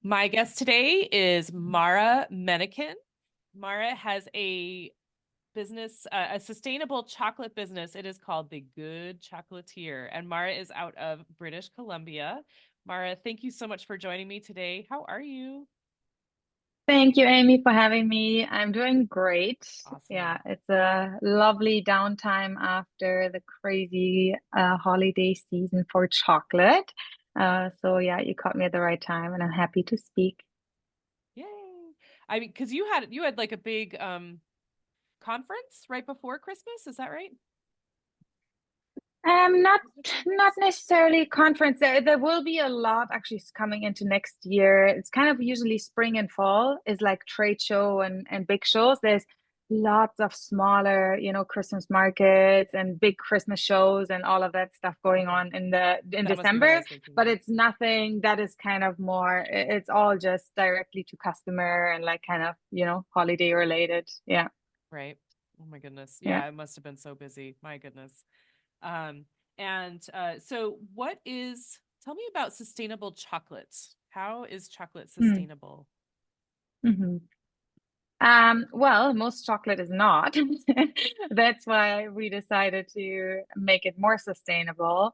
My guest today is Mara Mennicken. Mara has a business, a sustainable chocolate business. It is called the Good Chocolatier, and Mara is out of British Columbia. Mara, thank you so much for joining me today. How are you? Thank you, Amy, for having me. I'm doing great. Yeah, Awesome. it's a lovely downtime after the crazy holiday season for chocolate. So yeah, you caught me at the right time, and I'm happy to speak. Yay. I mean, because you had like a big conference right before Christmas, is that right? Not Business not conference? necessarily conference. There will be a lot actually coming into next year. It's kind of usually spring and fall is like trade show and big shows. There's lots of smaller, Christmas markets and big Christmas shows and all of that stuff going Okay. on in That must be what I December, was thinking but of. it's nothing that is kind of more, it's all just directly to customer and like kind of, holiday related. Yeah. Right. Oh my goodness. Yeah. Yeah, it must have been so busy. My goodness. Um, and so tell me about sustainable chocolate. How is chocolate Mm. sustainable? hmm well, most chocolate is not. That's why we decided to make it more sustainable.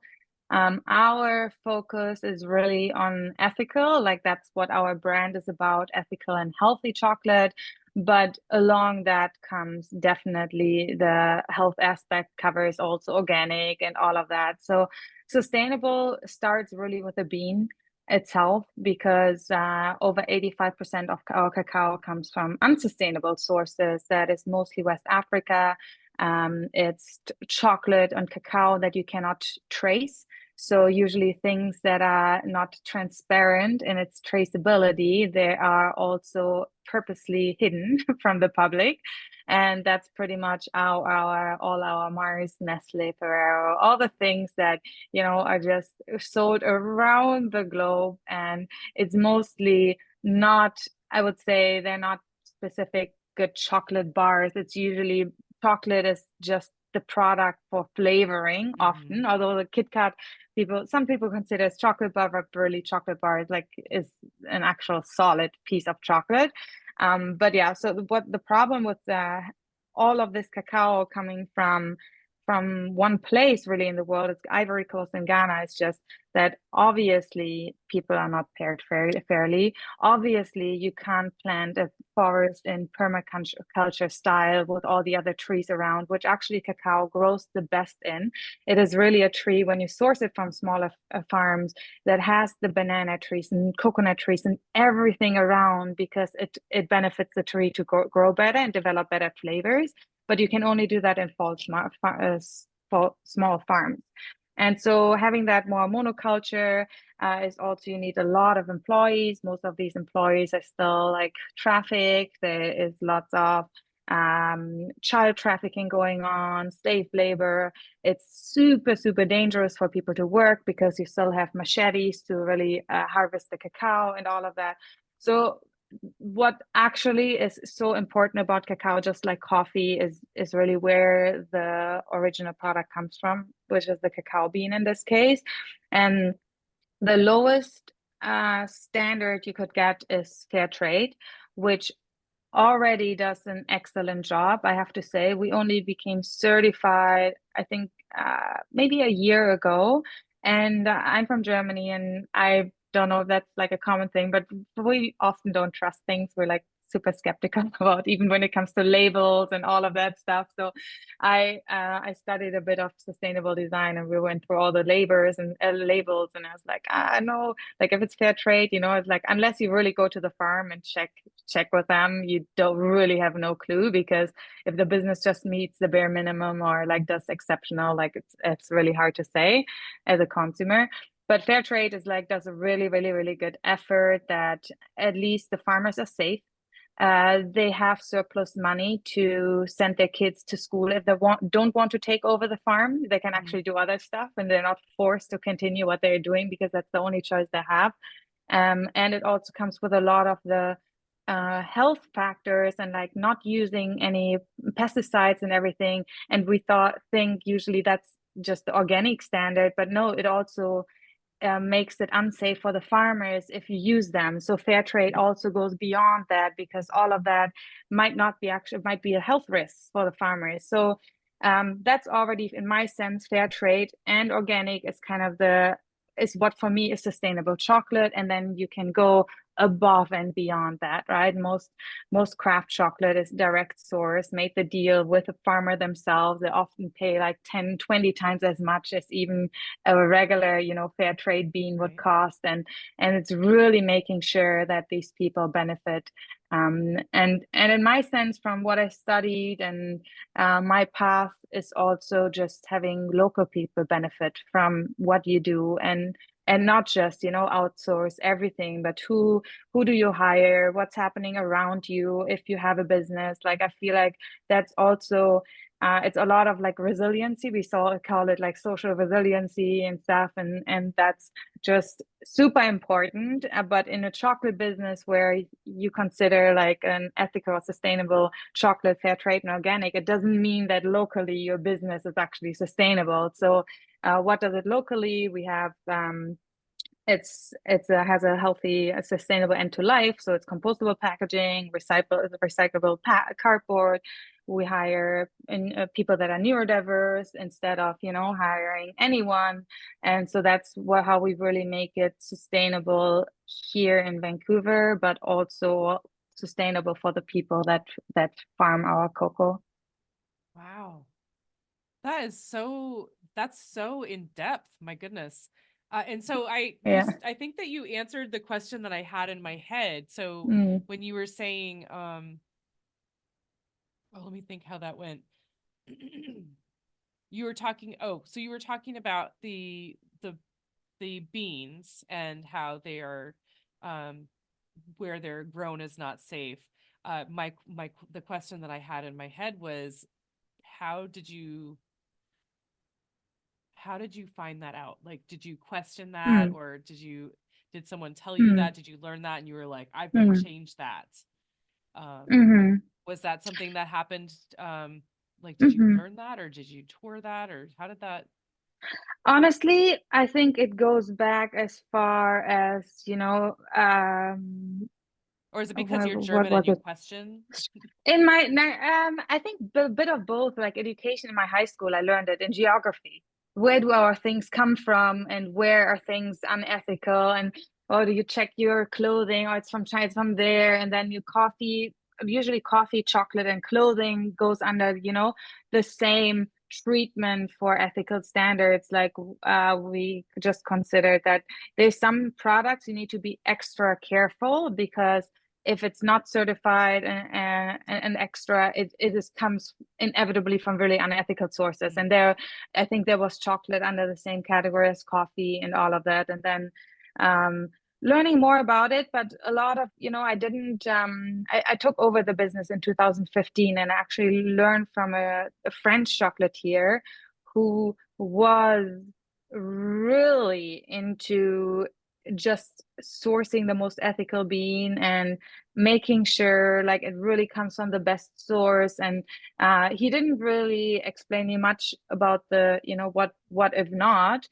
Our focus is really on ethical, like that's what our brand is about, ethical and healthy chocolate. But along that comes definitely the health aspect covers also organic and all of that. So sustainable starts really with the bean itself because over 85% of our cacao comes from unsustainable sources. That is mostly West Africa. It's chocolate and cacao that you cannot trace. So usually things that are not transparent in its traceability, they are also purposely hidden from the public. And that's pretty much our all our Mars, Nestle, Ferrero, all the things that are just sold around the globe. And it's mostly not, I would say, they're not specific good chocolate bars. It's usually chocolate is just the product for flavoring Hmm. often, although the Kit Kat some people consider as chocolate bar, but really chocolate bar is like is an actual solid piece of chocolate. But yeah, so what the problem with all of this cacao coming from one place really in the world. It's Ivory Coast and Ghana. It's just that obviously people are not paired fairly. Obviously, you can't plant a forest in permaculture style with all the other trees around, which actually cacao grows the best in. It is really a tree when you source it from smaller farms that has the banana trees and coconut trees and everything around because it benefits the tree to grow better and develop better flavors, but you can only do that in small farms. And so having that more monoculture is also you need a lot of employees. Most of these employees are still like trafficked. There is lots of child trafficking going on, slave labor. It's super, super dangerous for people to work because you still have machetes to really harvest the cacao and all of that. So what actually is so important about cacao, just like coffee, is really where the original product comes from, which is the cacao bean in this case. And the lowest standard you could get is fair trade, which already does an excellent job. I have to say, we only became certified, I think, maybe a year ago. And I'm from Germany, and I don't know if that's like a common thing, but we often don't trust things. We're like super skeptical about even when it comes to labels and all of that stuff. So I studied a bit of sustainable design, and we went through all the labels and I was like, no, like if it's fair trade, it's like unless you really go to the farm and check with them, you don't really have no clue because if the business just meets the bare minimum or like does exceptional, like it's really hard to say as a consumer. But fair trade is like does a really, really, really good effort that at least the farmers are safe. They have surplus money to send their kids to school if they don't want to take over the farm. They can Hmm. actually do other stuff, and they're not forced to continue what they're doing because that's the only choice they have. And it also comes with a lot of the health factors and like not using any pesticides and everything. And we think usually that's just the organic standard, but no, it also makes it unsafe for the farmers if you use them. So fair trade also goes beyond that, because all of that might not be actually, might be a health risk for the farmers. So that's already, in my sense, fair trade and organic is kind of is what for me is sustainable chocolate. And then you can go above and beyond that, right? Most craft chocolate is direct source, made the deal with the farmer themselves. They often pay like 10, 20 times as much as even a regular, fair trade bean would Right. cost. And it's really making sure that these people benefit. And in my sense, from what I studied and my path is also just having local people benefit from what you do, and not just outsource everything, but who do you hire, what's happening around you if you have a business. Like I feel like that's also it's a lot of like resiliency. We call it like social resiliency and stuff, and that's just super important. But in a chocolate business where you consider like an ethical, sustainable chocolate, fair trade, and organic, it doesn't mean that locally your business is actually sustainable. So, what does it locally? We have it's has a healthy, sustainable end to life. So it's compostable packaging, recyclable cardboard. We hire people that are neurodiverse instead of hiring anyone, and so that's how we really make it sustainable here in Vancouver, but also sustainable for the people that farm our cocoa. Wow. That's so in depth. My goodness. And so Yeah. I think that you answered the question that I had in my head. So Mm, when you were saying, oh, let me think how that went. So you were talking about the beans and how they are, um, where they're grown is not safe. The question that I had in my head was, how did you how did you find that out? Like, did you question that, mm, or did someone tell you mm, that? Did you learn that and you were like, I've got to mm, change that? Um, mm, was that something that happened? Like, did you mm. learn that, or did you tour that, or how did that? Honestly, I think it goes back as far as, Or is it because you're what German and was you it? question? In I think a bit of both, like education in my high school, I learned it in geography. Where do our things come from, and where are things unethical? And oh, do you check your clothing? Oh, it's from China, it's from there. And then usually coffee, chocolate, and clothing goes under, the same treatment for ethical standards. Like we just considered that there's some products you need to be extra careful, because if it's not certified and extra, it just comes inevitably from really unethical sources. Mm, And I think there was chocolate under the same category as coffee and all of that. And then um, learning more about it, but a lot of, I didn't, I took over the business in 2015 and actually learned from a French chocolatier who was really into just sourcing the most ethical bean and making sure like it really comes from the best source. And he didn't really explain me much about the what if not,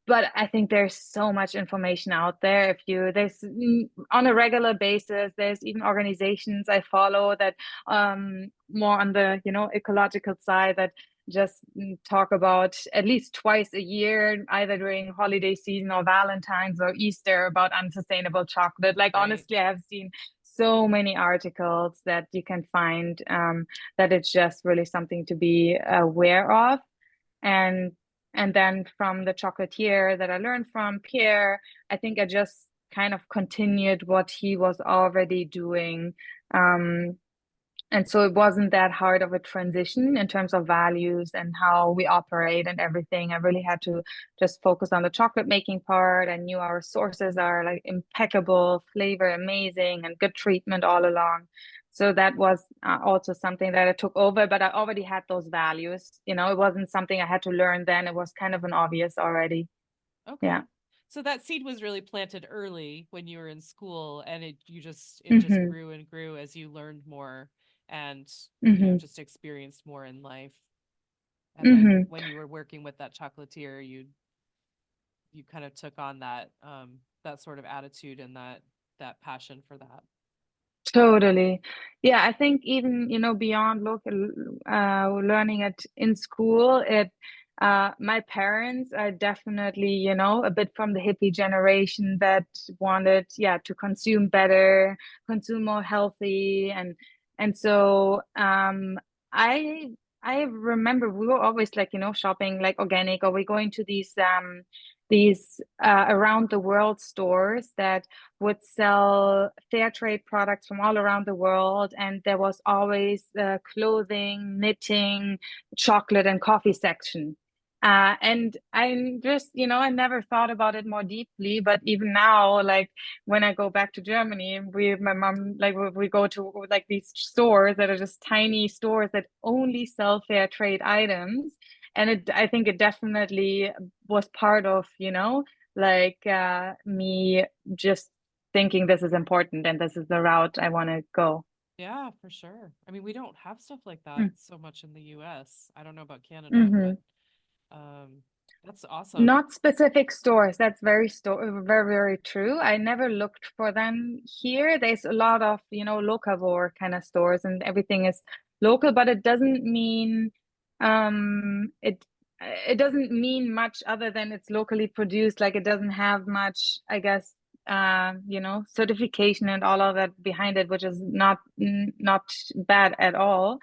but I think there's so much information out there. If you there's On a regular basis, there's even organizations I follow that more on the ecological side, that just talk about at least twice a year, either during holiday season or Valentine's or Easter, about unsustainable chocolate. Like right. honestly, I've seen so many articles that you can find, that it's just really something to be aware of. And then from the chocolatier that I learned from, Pierre, I think I just kind of continued what he was already doing. Um, and so it wasn't that hard of a transition in terms of values and how we operate and everything. I really had to just focus on the chocolate making part. I knew our sources are like impeccable, flavor amazing, and good treatment all along. So that was also something that I took over, but I already had those values. It wasn't something I had to learn then. It was kind of an obvious already. Yeah. Okay. So that seed was really planted early when you were in school, and it just Mm-hmm. grew and grew as you learned more and, Mm-hmm. just experienced more in life. And then Mm-hmm. when you were working with that chocolatier, you you kind of took on that that sort of attitude and that passion for that. Totally. Yeah, I think even, beyond local learning it in school, my parents are definitely, a bit from the hippie generation that wanted, yeah, to consume better, consume more healthy, and so I I remember we were always like, shopping like organic, or we going to these around the world stores that would sell fair trade products from all around the world. And there was always clothing, knitting, chocolate, and coffee section. And I just, I never thought about it more deeply. But even now, like when I go back to Germany, my mom, like we go to like these stores that are just tiny stores that only sell fair trade items. And I think it definitely was part of, like me just thinking this is important and this is the route I want to go. Yeah, for sure. I mean, we don't have stuff like that Mm. so much in the US. I don't know about Canada, Hmm. but um that's awesome. Not specific stores. That's very, very true. I never looked for them here. There's a lot of, locavore kind of stores and everything is local, but it doesn't mean it doesn't mean much other than it's locally produced. Like it doesn't have much, I guess, certification and all of that behind it, which is not bad at all.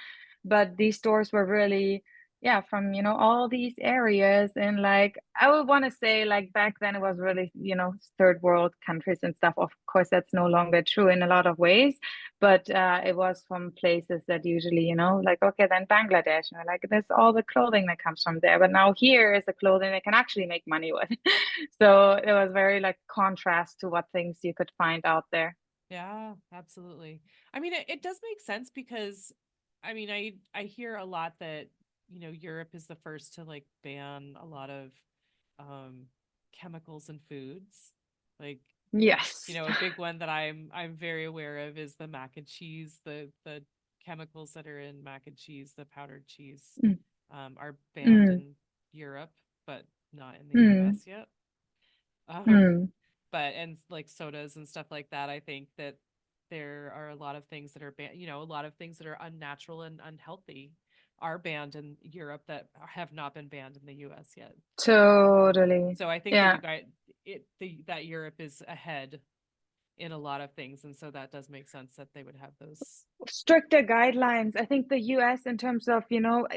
But these stores were really, yeah, from, all these areas. And like I would want to say, like back then it was really, third world countries and stuff. Of course that's no longer true in a lot of ways, but it was from places that usually, like, okay, then Bangladesh, and like there's all the clothing that comes from there, but now here is the clothing they can actually make money with. So it was very like contrast to what things you could find out there. Yeah, absolutely. I mean, it does make sense because I mean, I hear a lot that, Europe is the first to like ban a lot of um chemicals in foods. Like, Yes. a big one that I'm very aware of is the mac and cheese, the chemicals that are in mac and cheese, the powdered cheese, Mm, are banned mm, in Europe, but not in the mm, US yet. Um, mm. but and like sodas and stuff like that, I think that there are a lot of things that are banned, a lot of things that are unnatural and unhealthy are banned in Europe that have not been banned in the US yet. Totally. So I think that Yeah. you guys that Europe is ahead in a lot of things, and so that does make sense that they would have those. Stricter guidelines. I think the US, in terms of,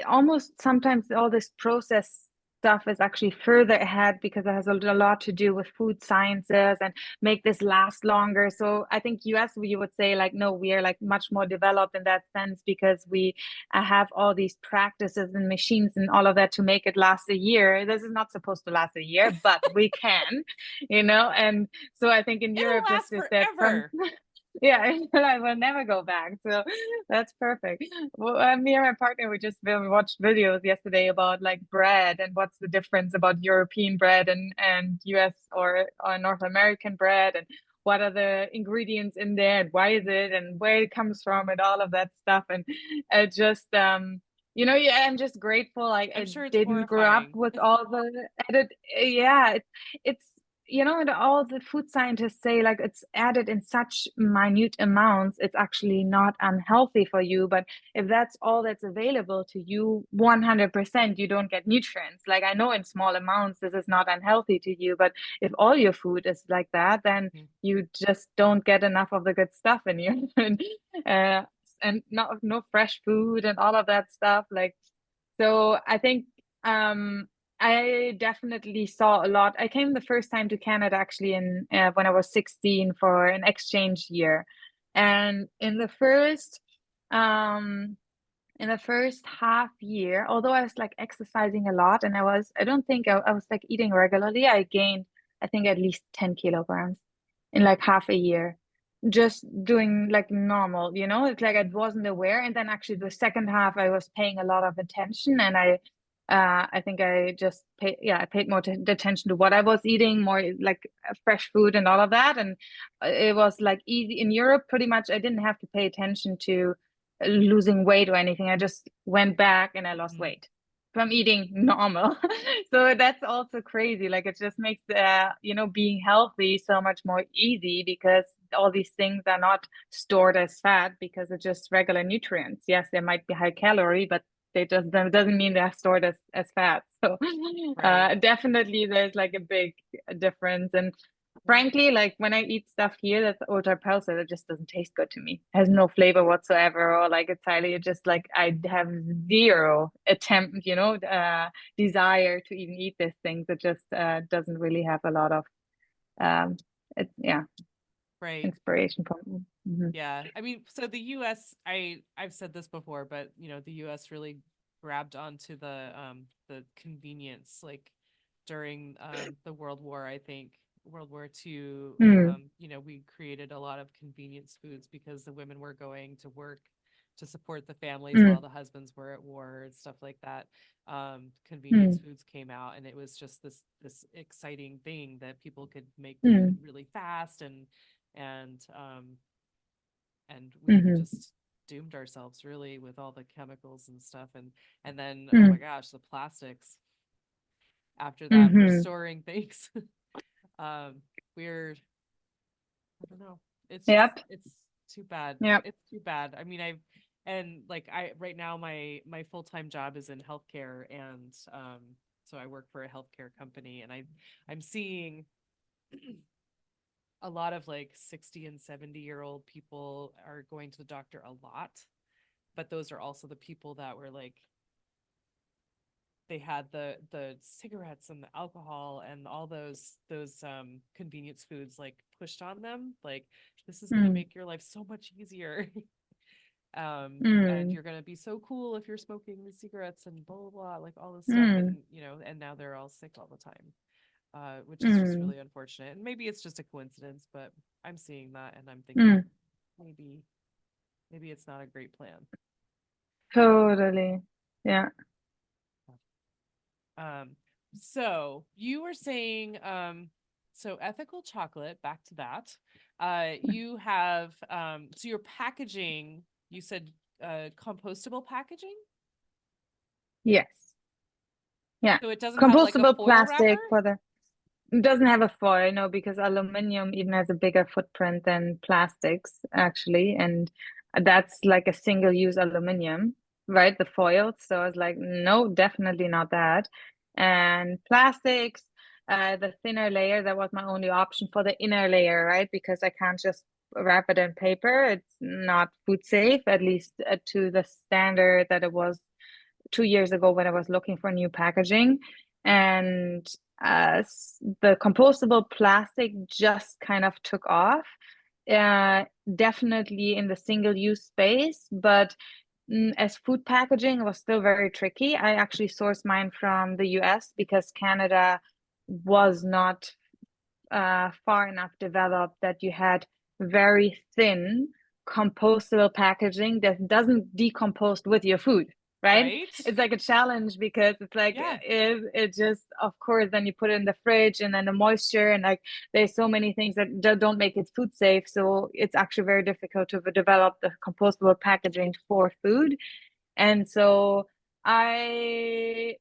almost sometimes all this process stuff is actually further ahead because it has a lot to do with food sciences and make this last longer. So I think US, you would say like, no, we are like much more developed in that sense because we have all these practices and machines and all of that to make it last a year. This is not supposed to last a year, but we can, and so I think in It'll Europe, just last is that from forever. yeah, I will never go back. So that's perfect. Well, me and my partner, we just watched videos yesterday about like bread and what's the difference about European bread and US or North American bread, and what are the ingredients in there and why is it and where it comes from and all of that stuff. And it just yeah, I'm just grateful I'm I sure it's didn't grow up horrifying. with all the added. Yeah, it's and all the food scientists say like it's added in such minute amounts, it's actually not unhealthy for you. But if that's all that's available to you, 100% you don't get nutrients. Like I know in small amounts this is not unhealthy to you, but if all your food is like that, then Mhm. you just don't get enough of the good stuff in you. uh, and no fresh food and all of that stuff. Like so I think I definitely saw a lot. I came the first time to Canada actually in when I was 16 for an exchange year. And um in the first half year, although I was like exercising a lot and I don't think I was like eating regularly, I gained I think at least 10 kilograms in like half a year. Just doing like normal, it's like I wasn't aware. And then actually the second half I was paying a lot of attention, and I think I just I paid more attention to what I was eating, more like fresh food and all of that. And it was like easy in Europe. Pretty much I didn't have to pay attention to losing weight or anything. I just went back and I lost Mhm. weight. from eating normal. So that's also crazy. Like it just makes being healthy so much more easy because all these things are not stored as fat because it's just regular nutrients. Yes, they might be high calorie, but they just doesn't mean they're stored as fat. So Right. definitely there's like a big difference. And Yeah. frankly, like when I eat stuff here that's ultra processed, it just doesn't taste good to me. It has no flavor whatsoever, or like it's highly just like I have zero attempt, desire to even eat these things. It just doesn't really have a lot of um, yeah, Right. inspiration from me. Yeah. I mean, so the US, I've said this before, but the US really grabbed onto the convenience like during the World War, I think. World War II, Mm, we created a lot of convenience foods because the women were going to work to support the families while mm, the husbands were at war and stuff like that. Convenience mm, foods came out, and it was just this exciting thing that people could make food mm, really fast, and we mm, just doomed ourselves really with all the chemicals and stuff, and then oh my mm, gosh, the plastics after that for mm. storing things. um we're I don't know, Yep, it's too bad, yep. it's too bad. I mean, I right now my full-time job is in healthcare, and so I work for a healthcare company, and I'm seeing a lot of like 60 and 70-year-old people are going to the doctor a lot, but those are also the people that were like they had the cigarettes and the alcohol and all those convenience foods like pushed on them, like this is going to Mm, make your life so much easier. And mm, you're going to be so cool if you're smoking these cigarettes and blah blah blah, like all this stuff, mm, and now they're all sick all the time, which is just mm, really unfortunate, and maybe it's just a coincidence, but I'm seeing that and I'm thinking mm. maybe it's not a great plan. Totally. Yeah. Um, so you were saying, so ethical chocolate, back to that. You have, so your packaging, you said, compostable packaging? Yes. Yeah. So it doesn't have like a Compostable foil wrapper? plastic for the it doesn't have a foil, no, because aluminum even has a bigger footprint than plastics, actually. And that's like a single-use aluminum, right? The foil. So I was like, no, definitely not that. And plastics, the thinner layer, that was my only option for the inner layer, right? Because I can't just wrap it in paper. It's not food safe, at least to the standard that it was 2 years ago when I was looking for new packaging. And the compostable plastic just kind of took off, definitely in the single use space, but as food packaging was still very tricky. I actually sourced mine from the US because Canada was not far enough developed that you had very thin compostable packaging that doesn't decompose with your food, right? Right? It's like a challenge because it's like Yeah, it just, of course, then you put it in the fridge and then the moisture and like there's so many things that don't make it food safe. So it's actually very difficult to develop the compostable packaging for food. And so I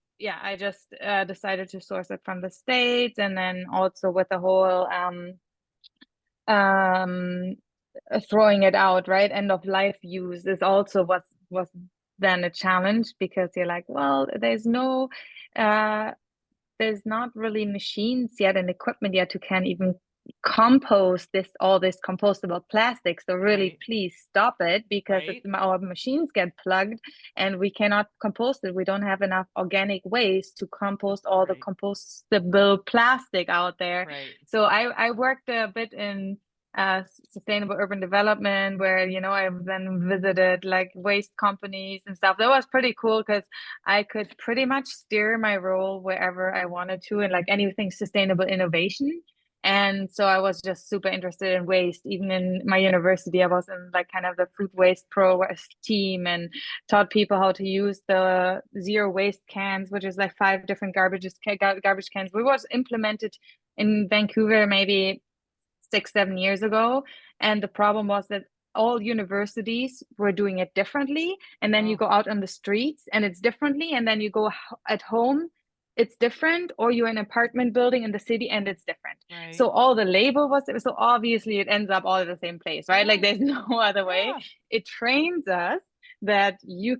just decided to source it from the States, and then also with the whole um, throwing it out, right? End of life use is also was then a challenge because you're like, well, uh, there's not really machines yet and equipment yet to can even compost all this compostable plastic. So really, right, please stop it because right, our machines get plugged and we cannot compost it. We don't have enough organic waste to compost all the right, compostable plastic out there. right, So I worked a bit in sustainable urban development where I've then visited like waste companies and stuff. That was pretty cool because I could pretty much steer my role wherever I wanted to and like anything sustainable innovation. And so I was just super interested in waste. Even in my university, I was in like kind of the food waste pro waste team and taught people how to use the zero waste cans, which is like 5 different garbage cans. We was implemented in Vancouver maybe 6, 7 years ago. And the problem was that all universities were doing it differently, and then you Oh, go out on the streets and it's differently, and then you go at home, it's different, or you're in an apartment building in the city and it's different. right. So all the label was so obviously it ends up all at the same place, right? Like Yeah. there's no other way. Yeah. It trains us that you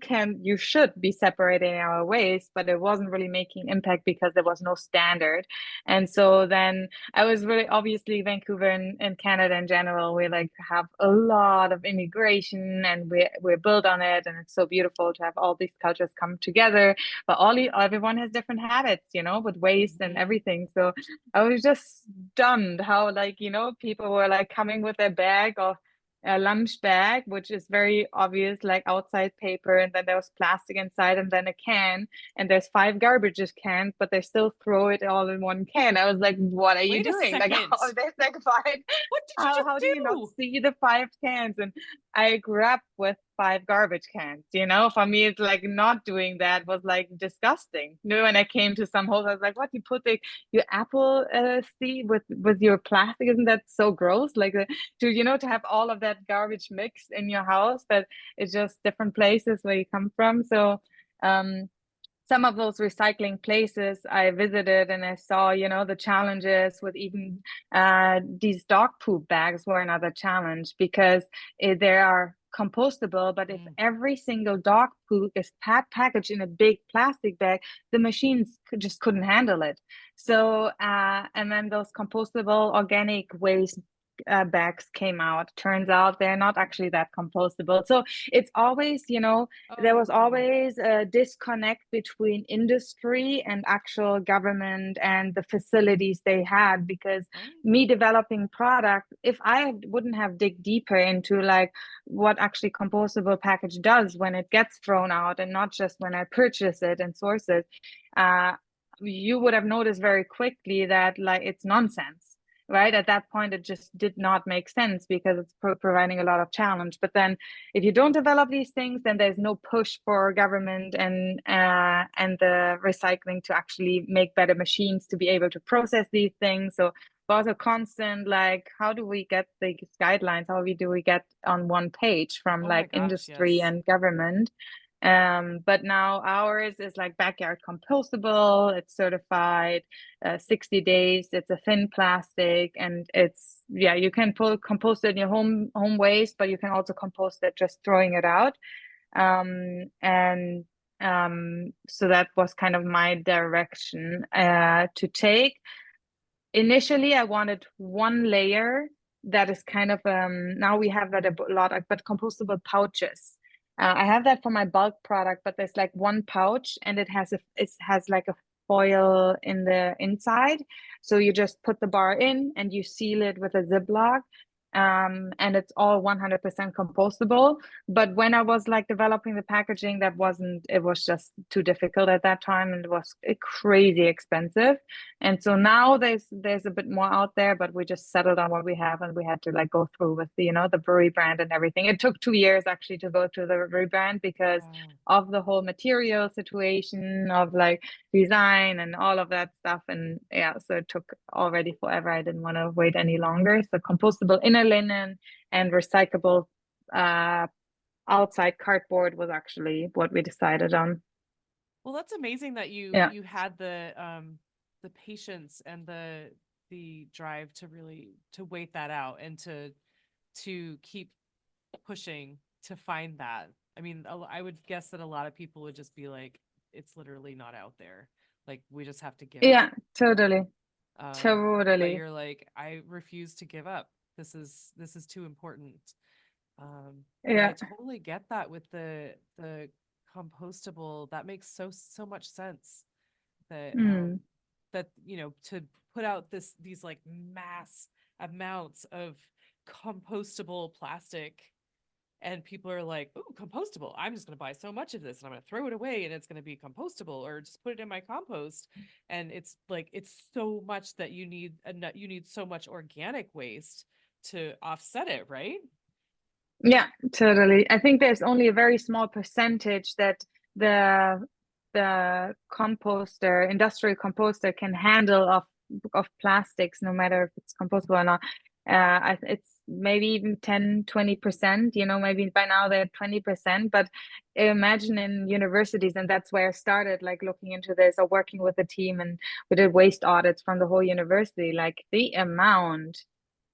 should be separating our waste, but it wasn't really making impact because there was no standard. And so then I was really obviously Vancouver and Canada in general, we like have a lot of immigration and we're built on it, and it's so beautiful to have all these cultures come together. But everyone has different habits, with waste and Hmm. everything. So I was just stunned how like, people were like coming with their bag of a lunch bag, which is very obvious, like outside paper, and then there was plastic inside, and then a can, and there's 5 garbage cans, but they still throw it all in one can. I was like, "What are you Wait a doing? Like, second. how there's like five? What did you How just do you not do? see the 5 cans?" And I grew up with 5 garbage cans. For me, it's like not doing that was like disgusting. When I came to some holes, I was like, "What? You put your apple seed with your plastic? Isn't that so gross? Like to have all of that garbage mixed in your house, but it's just different places where you come from. So um some of those recycling places I visited and I saw, the challenges with even these dog poop bags were another challenge because they are compostable, but if Mm. every single dog poop is packaged in a big plastic bag, the machines just couldn't handle it. So, and then those compostable organic waste bags came out. Turns out they're not actually that compostable. So it's always, there was Oh. always a disconnect between industry and actual government and the facilities they had, because Oh. me developing product, if I wouldn't have dig deeper into like what actually compostable package does when it gets thrown out and not just when I purchase it and source it, uh, you would have noticed very quickly that like it's nonsense, right? At that point it just did not make sense because it's providing a lot of challenge. But then if you don't develop these things, then there's no push for government and the recycling to actually make better machines to be able to process these things. So was a constant like, how do we get these guidelines? Do we get on one page from Oh my like gosh, industry yes. and government? But now ours is like backyard compostable, it's certified 60 days, it's a thin plastic, and it's, yeah, you can compost it in your home waste, but you can also compost it just throwing it out. And so that was kind of my direction to take. Initially I wanted one layer that is kind of now we have that a lot, but compostable pouches. I have that for my bulk product, but there's like one pouch and it has like a foil in the inside, so you just put the bar in and you seal it with a Ziploc, and it's all 100% compostable. But when I was like developing the packaging, it was just too difficult at that time, and it was crazy expensive. And so now there's a bit more out there, but we just settled on what we have, and we had to like go through with the rebrand and everything. It took 2 years actually to go through the rebrand because Wow. of the whole material situation of like design and all of that stuff. And yeah, so it took already forever. I didn't want to wait any longer. So compostable inner linen and recyclable uh outside cardboard was actually what we decided on. Well, that's amazing that Yeah. you had the patience and the drive to really to wait that out and to keep pushing to find that. I mean, I would guess that a lot of people would just be like, it's literally not out there. Like we just have to give up. Yeah, totally. Um, but Totally. you're like, I refuse to give up. This is too important. And I Yeah. totally get that with the compostable. That makes so much sense that Mm. to put out these like mass amounts of compostable plastic, and people are like, "Ooh, compostable. I'm just going to buy so much of this and I'm going to throw it away and it's going to be compostable or just put it in my compost." And it's like it's so much that you need so much organic waste to offset it, right? Yeah, totally. I think there's only a very small percentage that the industrial composter can handle of plastics, no matter if it's compostable or not. It's maybe even 10-20%, maybe by now they're 20%. But imagine in universities, and that's where I started, like looking into this or working with a team, and we did waste audits from the whole university, like the amount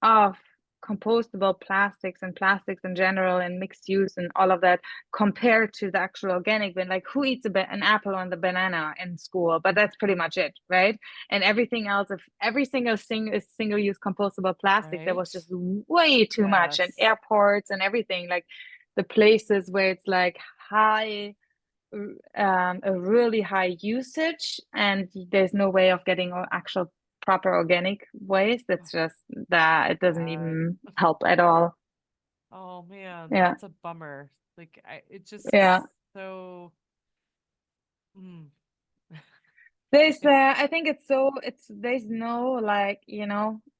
of compostable plastics and plastics in general and mixed use and all of that compared to the actual organic bin. Like, who eats an apple and the banana in school? But that's pretty much it, right? And everything else, if every single thing is single-use compostable plastic, that was Right. just way too much. And Yes. airports and everything, like the places where it's like high a really high usage and there's no way of getting actual proper organic waste. Oh, It's just that it doesn't God. even help at all. Oh man, Yeah, that's a bummer. Like it just is yeah. so mm. It's I think there's no, like,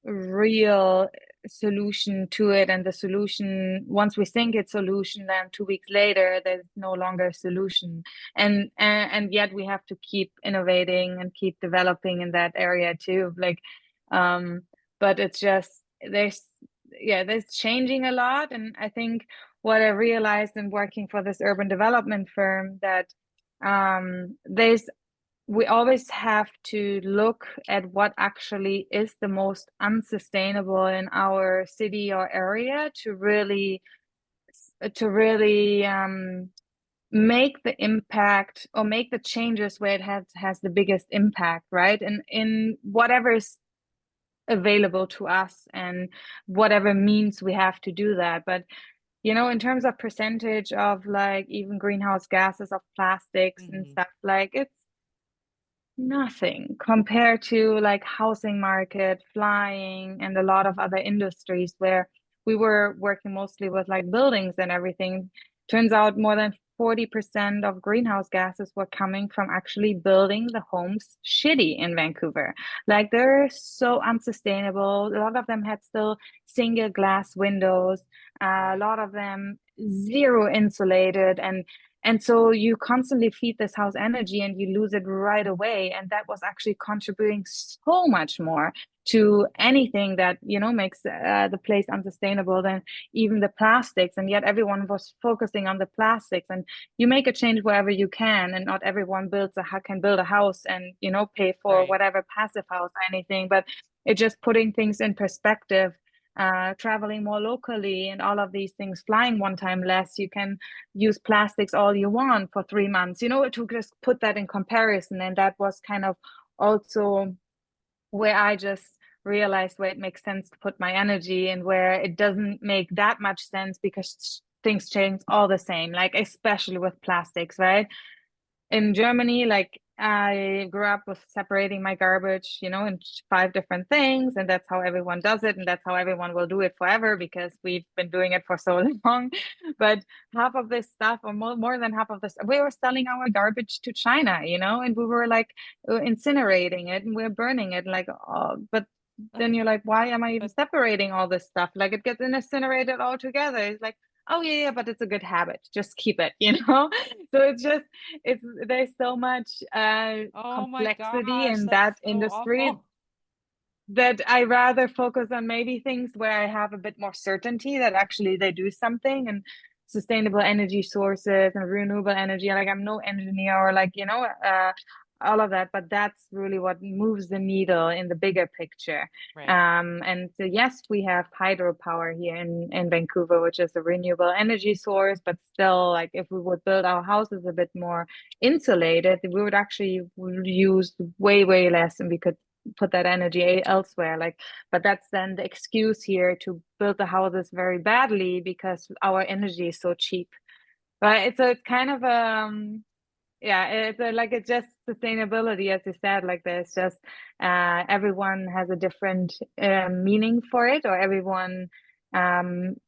real solution to it. And the solution, once we think it's solution, then 2 weeks later, there's no longer a solution. And yet we have to keep innovating and keep developing in that area too. Like, um, but it's just, there's changing a lot. And I think what I realized in working for this urban development firm, that there's we always have to look at what actually is the most unsustainable in our city or area to really make the impact or make the changes where it has the biggest impact, right? And in whatever is available to us and whatever means we have to do that. But in terms of percentage of, like, even greenhouse gases of plastics and mhm. stuff, like, it's nothing compared to, like, housing market, flying, and a lot of other industries where we were working mostly with, like, buildings and everything. Turns out more than 40% of greenhouse gases were coming from actually building the homes shitty in Vancouver. Like, they're so unsustainable. A lot of them had still single glass windows, a Right. lot of them zero insulated, and so you constantly feed this house energy and you lose it right away. And that was actually contributing so much more to anything that, makes the place unsustainable than even the plastics. And yet everyone was focusing on the plastics. And you make a change wherever you can. And not everyone can build a house and, pay for Right. whatever passive house or anything. But it's just putting things in perspective. Traveling more locally and all of these things, flying one time less, you can use plastics all you want for 3 months, to just put that in comparison. And that was kind of also where I just realized where it makes sense to put my energy and where it doesn't make that much sense, because things change all the same, like especially with plastics, right? In Germany, like, I grew up with separating my garbage, in 5 different things, and that's how everyone does it, and that's how everyone will do it forever because we've been doing it for so long. But half of this stuff, or more than half of this, we were selling our garbage to China, and we were like incinerating it and we're burning it, like, but then you're like, why am I even But separating all this stuff? Like, it gets incinerated all together. It's like, oh yeah, yeah, but it's a good habit. Just keep it, So it's just there's so much oh my complexity gosh, in that's that so industry awful. that I rather focus on maybe things where I have a bit more certainty that actually they do something, and sustainable energy sources and renewable energy. Like, I'm no engineer or, like, all of that, but that's really what moves the needle in the bigger picture. Right. And so, yes, we have hydropower here in Vancouver, which is a renewable energy source, but still, like, if we would build our houses a bit more insulated, we would actually use way, way less, and we could put that energy elsewhere. Like, but that's then the excuse here to build the houses very badly because our energy is so cheap, right? It's kind of yeah, it's just sustainability, as you said. Like, there's just everyone has a different meaning for it, or everyone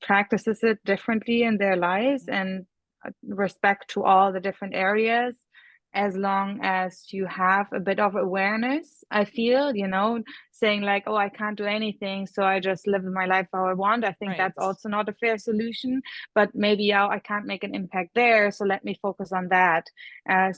practices it differently in their lives, Mhm. and respect to all the different areas. As long as you have a bit of awareness, I feel, saying like, oh, I can't do anything, so I just live my life how I want. I think Right. that's also not a fair solution. But maybe, yeah, I can't make an impact there, so let me focus on that.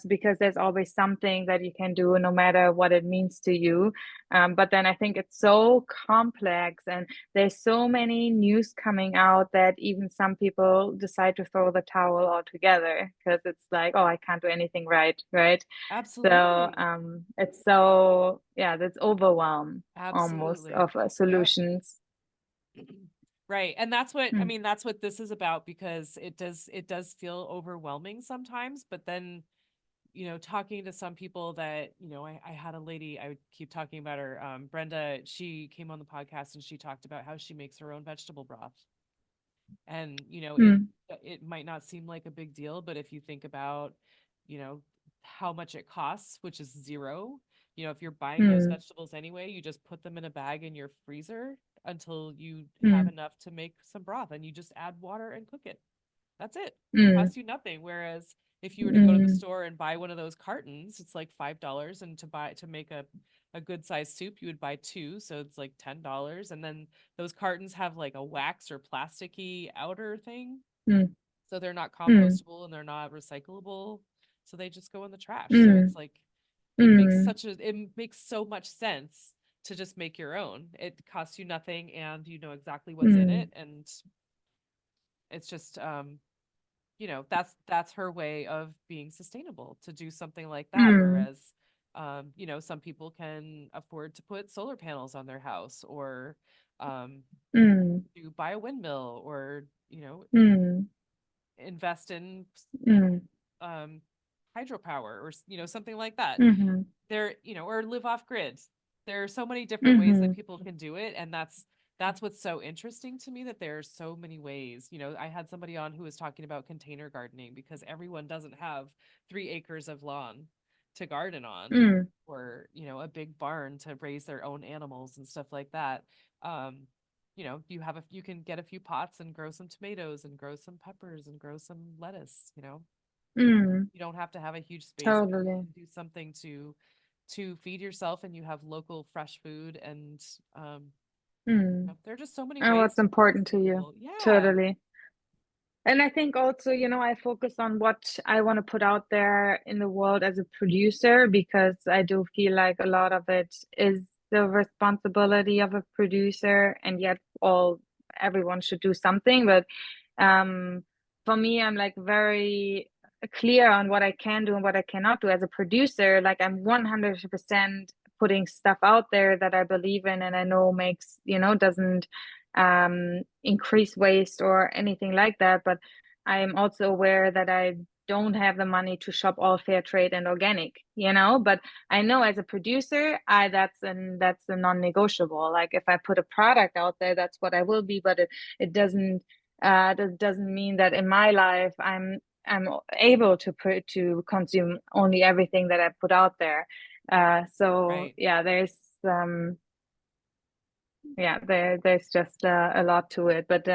Because there's always something that you can do, no matter what it means to you. But then I think it's so complex, and there's so many news coming out that even some people decide to throw the towel altogether because it's like, oh, I can't do anything right, right? So Absolutely. it's so, yeah, that's overwhelm almost Absolutely. of Yep. solutions. Right. And that's what, I Mm, mean, that's what this is about, because it does feel overwhelming sometimes, but then, talking to some people that, I had a lady, I would keep talking about her, Brenda, she came on the podcast and she talked about how she makes her own vegetable broth. And, mm, it might not seem like a big deal, but if you think about, you know, how much it costs, which is zero, if you're buying those mm, vegetables anyway, you just put them in a bag in your freezer until you have mm, enough to make some broth, and you just add water and cook it. That's it. It mm, costs you nothing. Whereas if you were to go to the mm, store and buy one of those cartons, it's like $5. And to make a good sized soup, you would buy two. So it's like $10. And then those cartons have like a wax or plasticky outer thing. mm, So they're not mm, compostable and they're not recyclable. So they just go in the trash. So mm, it's like mm, it makes so much sense to just make your own. It costs you nothing and you know exactly what's in mm, it. And it's just that's her way of being sustainable, to do something like that. mm, Whereas some people can afford to put solar panels on their house, or um mm, to buy a windmill, or mm, invest in mm, um hydropower, or something like that. mhm, Or live off grid. There are so many different ways that mhm, people can do it, and that's what's so interesting to me, that there are so many ways. I had somebody on who was talking about container gardening, because everyone doesn't have 3 acres of lawn to garden on, mm, or a big barn to raise their own animals and stuff like that. um you can get a few pots and grow some tomatoes and grow some peppers and grow some lettuce. mm, You don't have to have a huge space, but you totally. can do something to feed yourself, and you have local fresh food. And Mm. there are just so many And ways what's to be important to you. sustainable. Yeah. Totally. And I think also, I focus on what I want to put out there in the world as a producer, because I do feel like a lot of it is the responsibility of a producer, and yet everyone should do something. But um, for me, I'm like very clear on what I can do and what I cannot do as a producer. Like I'm 100% putting stuff out there that I believe in and I know makes, doesn't increase waste or anything like that. But I'm also aware that I don't have the money to shop all fair trade and organic, but I know as a producer, that's a non-negotiable. Like if I put a product out there, that's what I will be, but it doesn't that doesn't mean that in my life I'm able to consume only everything that I put out there. So Right. yeah, um there's just a lot to it, but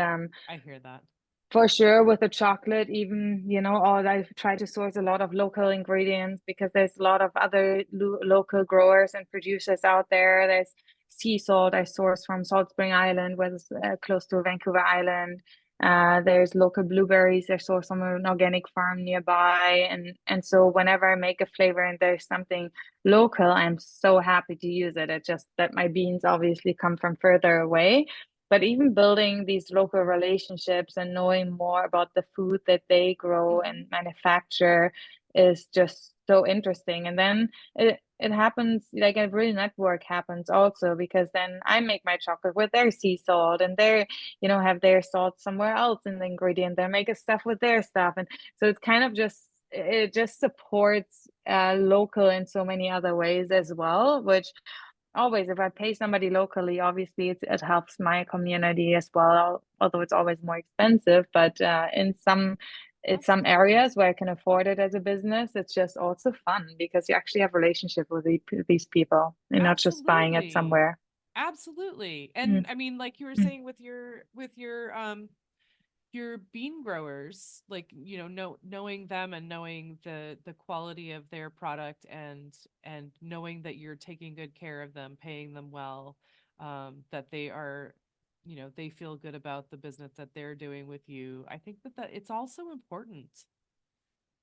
I hear that. for sure, with the chocolate, even, all I try to source a lot of local ingredients because there's a lot of other local growers and producers out there. There's sea salt I source from Salt Spring Island, which is close to Vancouver Island. There's local blueberries I source from an organic farm nearby, and so whenever I make a flavor and there's something local, I'm so happy to use it. It's just that my beans obviously come from further away, but even building these local relationships and knowing more about the food that they grow Hmm. and manufacture is just so interesting. And then it happens, like a real network happens also, because then I make my chocolate with their sea salt, and they, have their salt somewhere else in the ingredient. They make a stuff with their stuff. And so it's kind of just, it just supports local in so many other ways as well, which always, if I pay somebody locally, obviously it helps my community as well, although it's always more expensive. But in some Absolutely. areas where I can afford it as a business, it's just also fun because you actually have a relationship with these people. You're not just buying it Absolutely. somewhere. Absolutely. Mm, And I mean, like you were mm, saying with your your bean growers, like, knowing them and knowing the quality of their product, and knowing that you're taking good care of them, paying them well, that they are, they feel good about the business that they're doing with you. I think that it's also important.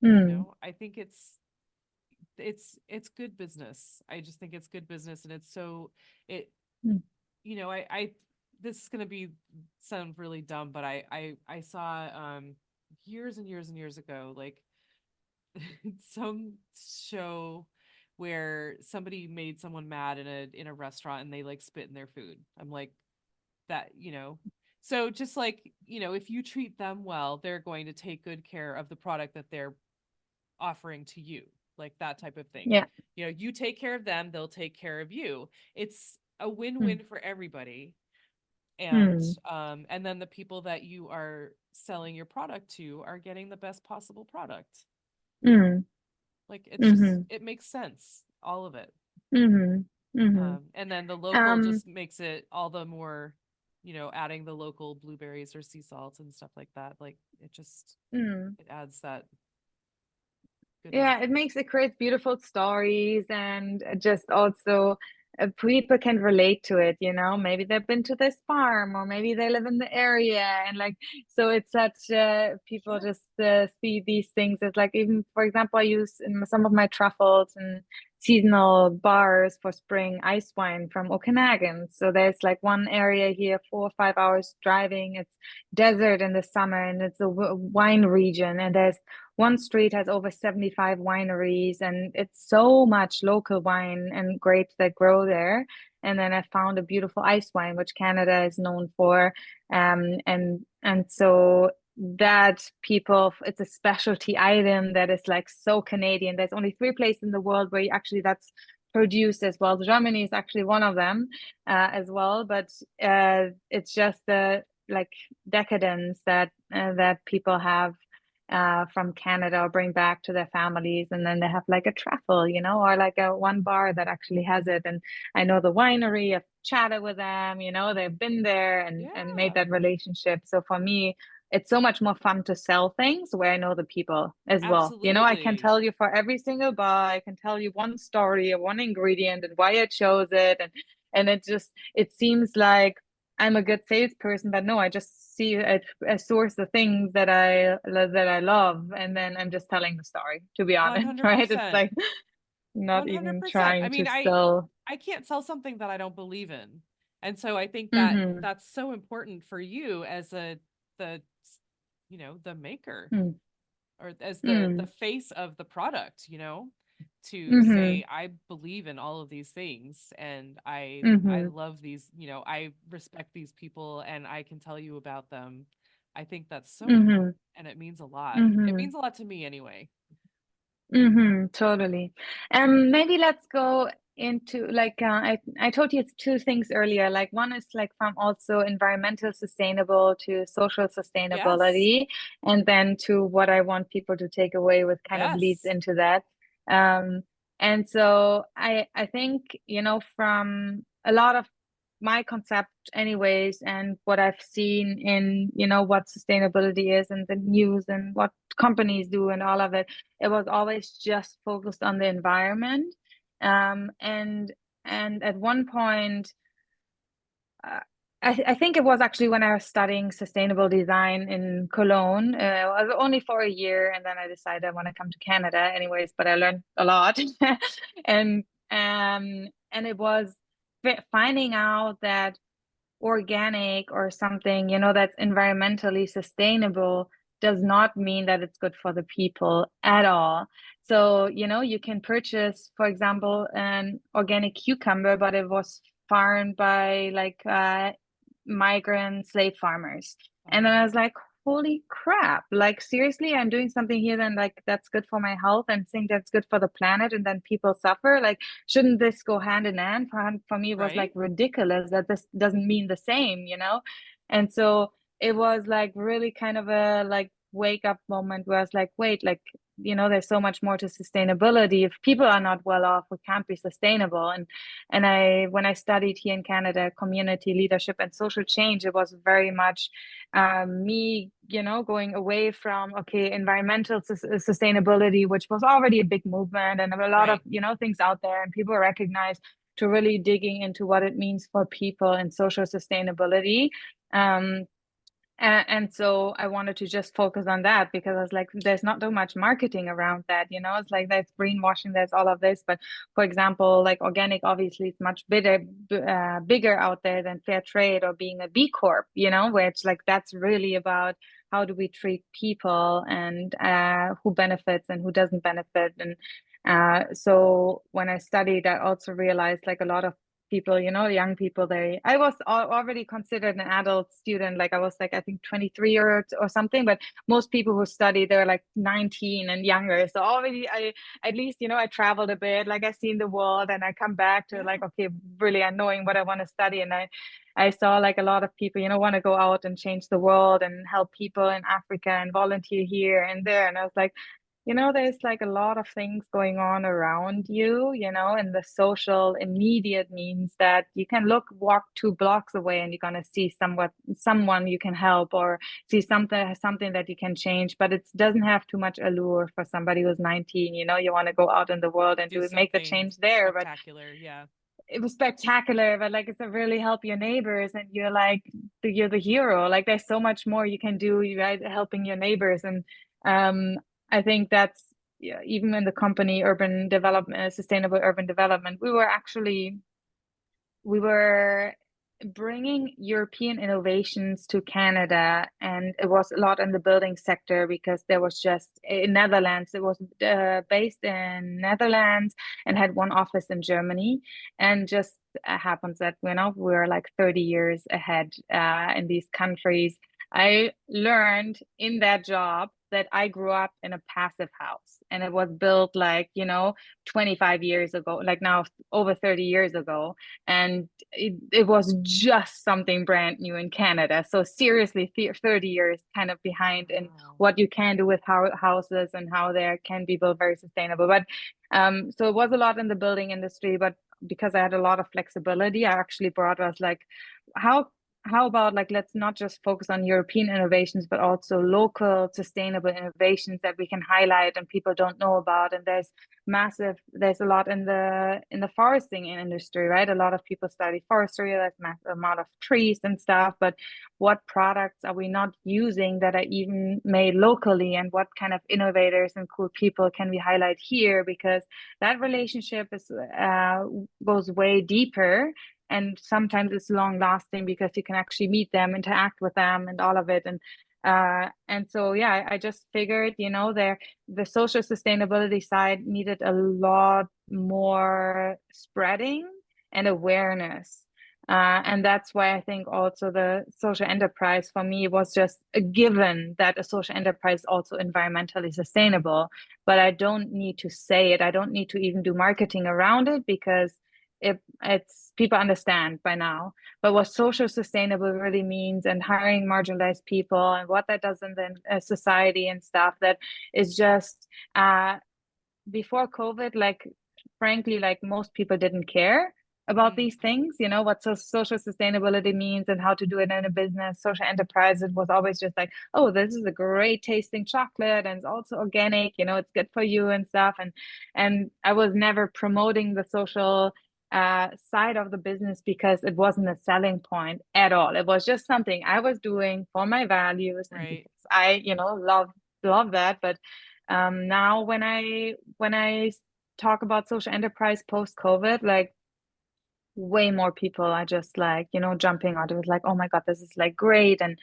Mm, I think it's good business. I just think it's good business, and it's so it mm, I this is gonna be sound really dumb, but I saw years and years and years ago, like, some show where somebody made someone mad in a restaurant, and they like spit in their food. I'm like, that, so just like, if you treat them well, they're going to take good care of the product that they're offering to you, like that type of thing. yeah. You take care of them, they'll take care of you. It's a Mm, win-win for everybody. mm, And then the people that you are selling your product to are getting the best possible product. mm, Like, mhm, it makes sense, all of it. mhm, mhm. And then the local Um, just makes it all the more, adding the local blueberries or sea salts and stuff like that, like, mm. it adds that goodness. Yeah, it creates beautiful stories, and just also people can relate to it, you know. Maybe they've been to this farm, or maybe they live in the area, and like, so it's such people Sure. just see these things as like, even for example, I use in some of my truffles and seasonal bars for spring ice wine from Okanagan. So there's like one area here, 4 or 5 hours driving. It's desert in the summer, and it's a wine region, and there's one street has over 75 wineries, and it's so much local wine and grapes that grow there. And then I found a beautiful ice wine, which Canada is known for. And so that people, it's a specialty item that is like so Canadian. There's only 3 places in the world where you actually that's produced as well. Germany is actually one of them as well, but it's just the like decadence that people have from Canada or bring back to their families. And then they have like a truffle, you know, or like a one bar that actually has it. And I know the winery, I've chatted with them, you know, they've been there and made Yeah, that relationship. So for me, it's so much more fun to sell things where I know the people as well. You know, I can absolutely. tell you for every single bar, I can tell you one story or one ingredient and why I chose it. And it seems like I'm a good salesperson, but no, I just see a source of things that I love, and then I'm just telling the story, to be honest, right? It's 100%. like not even 100%. I trying to mean, sell. I can't sell something that I don't believe in. And so I think that Mm-hmm. that's so important for you as the the maker, Mm, or as the mm, face of the product, to mm-hmm. say, I believe in all of these things, and I Mm-hmm. love these, I respect these people, and I can tell you about them. I think that's so Mm-hmm. important, and it means a lot. It Mm-hmm. means a lot to me anyway. Mm-hmm, totally. Maybe let's go into like I told you 2 things earlier. Like one is like from also environmental sustainable to social Yes. sustainability, and then to what I want people to take away with kind of leads Yes. into that. Um, and so I think, you know, from a lot of my concept anyways, and what I've seen in, you know, what sustainability is and the news and what companies do and all of it, it was always just focused on the environment. Um, and and at one point, uh, I think it was actually when I was studying sustainable design in Cologne. It was only for a year, and then I decided I want to come to Canada anyways. But I learned a lot, and and it was finding out that organic or something, you know, that's environmentally sustainable does not mean that it's good for the people at all. So, you know, you can purchase, for example, an organic cucumber, but it was farmed by like migrant slave farmers. And then I was Oh, like, holy crap, like seriously, I'm doing something here then like that's good for my health and think that's good for the planet, and then people suffer. Like, shouldn't this go hand in hand? For me, it was like right? ridiculous that this doesn't mean the same, you know? And so it was like really kind of a like wake up moment where I was like, wait, like, there's so much more to sustainability. If people are not well off, we can't be sustainable. And when I studied here in Canada, community leadership and social change, it was very much me, going away from, okay, environmental sustainability, which was already a big movement and there were a lot of, Right. things out there and people recognize, to really digging into what it means for people and social sustainability. Um, and so I wanted to just focus on that because I was like, there's not too much marketing around that, It's like there's greenwashing, there's all of this. But for example, like organic, obviously, it's much bigger out there than fair trade or being a B Corp, which like that's really about how do we treat people and who benefits and who doesn't benefit. And so when I studied, I also realized like a lot of people, young people, I was already considered an adult student. Like I was like, I think 23 or something, but most people who study, they're like 19 and younger. So already at least, I traveled a bit, like I seen the world and I come back to Yeah. like, okay, really knowing what I want to study. And I saw like a lot of people, want to go out and change the world and help people in Africa and volunteer here and there. And I was like, there's like a lot of things going on around you, and the social immediate means that you can walk 2 blocks away and you're going to see someone you can help or see something that you can change, but it doesn't have too much allure for somebody who's 19, you want to go out in the world and Do make the something change there, but spectacular. Yeah. it was spectacular, but like it's a really help your neighbors and you're the hero. Like there's so much more you can do, right? Helping your neighbors. And um I think that's, yeah, even in the company urban development, sustainable urban development, we were bringing European innovations to Canada, and it was a lot in the building sector because there was just in Netherlands. It was based in Netherlands and had one office in Germany, and just happens that we're like 30 years ahead in these countries. I learned in that job that I grew up in a passive house, and it was built like 25 years ago, like now over 30 years ago, and it was just something brand new in Canada. So seriously, 30 years kind of behind in Wow. what you can do with houses and how they can be built very sustainable. But so it was a lot in the building industry, but because I had a lot of flexibility, I actually brought us like, how how about like let's not just focus on European innovations, but also local sustainable innovations that we can highlight and people don't know about. And there's a lot in the foresting industry, right? A lot of people study forestry, there's massive amount of trees and stuff, but what products are we not using that are even made locally, and what kind of innovators and cool people can we highlight here? Because that relationship goes way deeper, and sometimes it's long lasting because you can actually meet them, interact with them, and all of it. And so yeah, I just figured, the social sustainability side needed a lot more spreading and awareness. And that's why I think also the social enterprise for me was just a given, that a social enterprise is also environmentally sustainable. But I don't need to say it. I don't need to even do marketing around it because it's people understand by now. But what social sustainable really means, and hiring marginalized people, and what that does in the society and stuff, that is just before COVID, like frankly, like most people didn't care about Mm. these things, what social sustainability means and how to do it in a business. Social enterprise, it was always just like, oh, this is a great tasting chocolate and it's also organic, it's good for you and stuff. And I was never promoting the social side of the business because it wasn't a selling point at all. It was just something I was doing for my values and Right. because I, love that. But now when I talk about social enterprise post COVID, like way more people are just like, jumping on it. It was like, oh my God, this is like great. And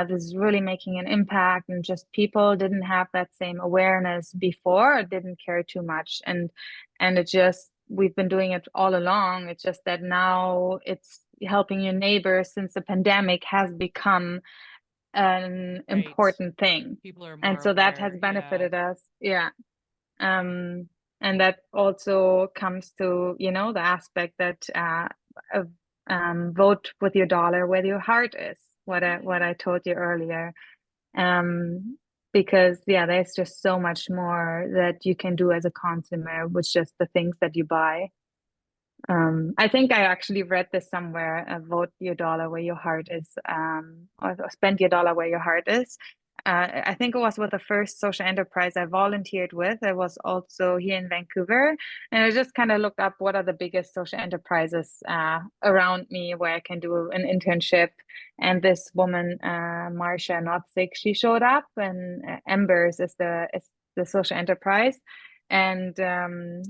this is really making an impact. And just people didn't have that same awareness before, didn't care too much. And it just, we've been doing it all along. It's just that now it's helping your neighbors since the pandemic has become an Right. important thing. People are And more so that has aware. Yeah. benefited us. Yeah. Um, and that also comes to, the aspect that of, vote with your dollar where your heart is, what I told you earlier. Um, because yeah, there's just so much more that you can do as a consumer with just the things that you buy. I think I actually read this somewhere, vote your dollar where your heart is, or spend your dollar where your heart is. I think it was with the first social enterprise I volunteered with. It was also here in Vancouver. And I just kind of looked up what are the biggest social enterprises around me where I can do an internship. And this woman, Marcia Notzig, she showed up, and Embers is the social enterprise. And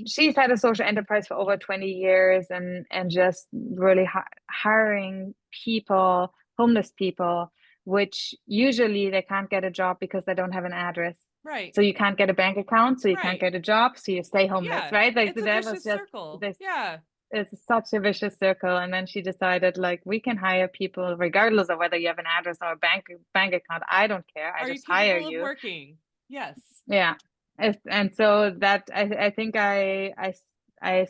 she's had a social enterprise for over 20 years, and just really hiring people, homeless people, which usually they can't get a job because they don't have an address. Right. So you can't get a bank account, so you can't Right. get a job, so you stay homeless, Yeah. right? Like It's a that was vicious just circle. this. Yeah. It's such a vicious circle. And then she decided, like, we can hire people regardless of whether you have an address or a bank account. I don't care. I Are you just hire capable of you. working? Yes. Yeah. And so that I think I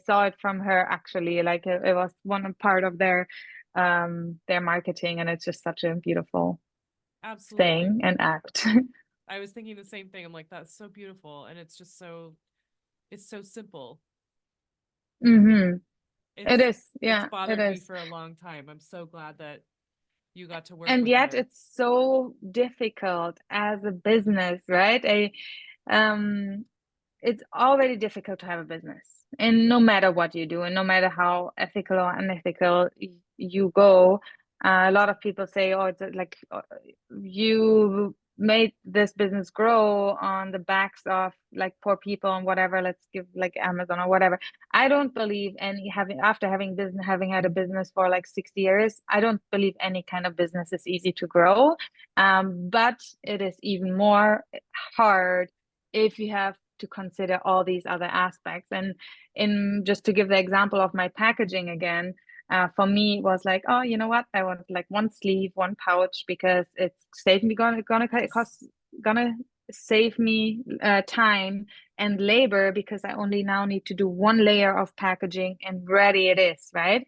saw it from her actually, like it was one part of their marketing, and it's just such a beautiful Absolutely. thing and act. I was thinking the same thing. I'm like, that's so beautiful. And it's just so, it's so simple. Hmm. It It's, is. it's Yeah, it bothered me is. for a long time. I'm so glad that you got to work And with yet her. it's so difficult as a business, right? Um it's already difficult to have a business. And no matter what you do, and no matter how ethical or unethical you go, a lot of people say, oh, it's like you made this business grow on the backs of like poor people and whatever. Let's give like Amazon or whatever. I don't believe any having after having had a business for like 6 years, I don't believe any kind of business is easy to grow. But it is even more hard if you have to consider all these other aspects. And in just to give the example of my packaging again, for me it was like, oh, you know what? I want like one sleeve, one pouch because it's saved me gonna Yes. cost gonna save me time and labor because I only now need to do one layer of packaging and ready it is, right?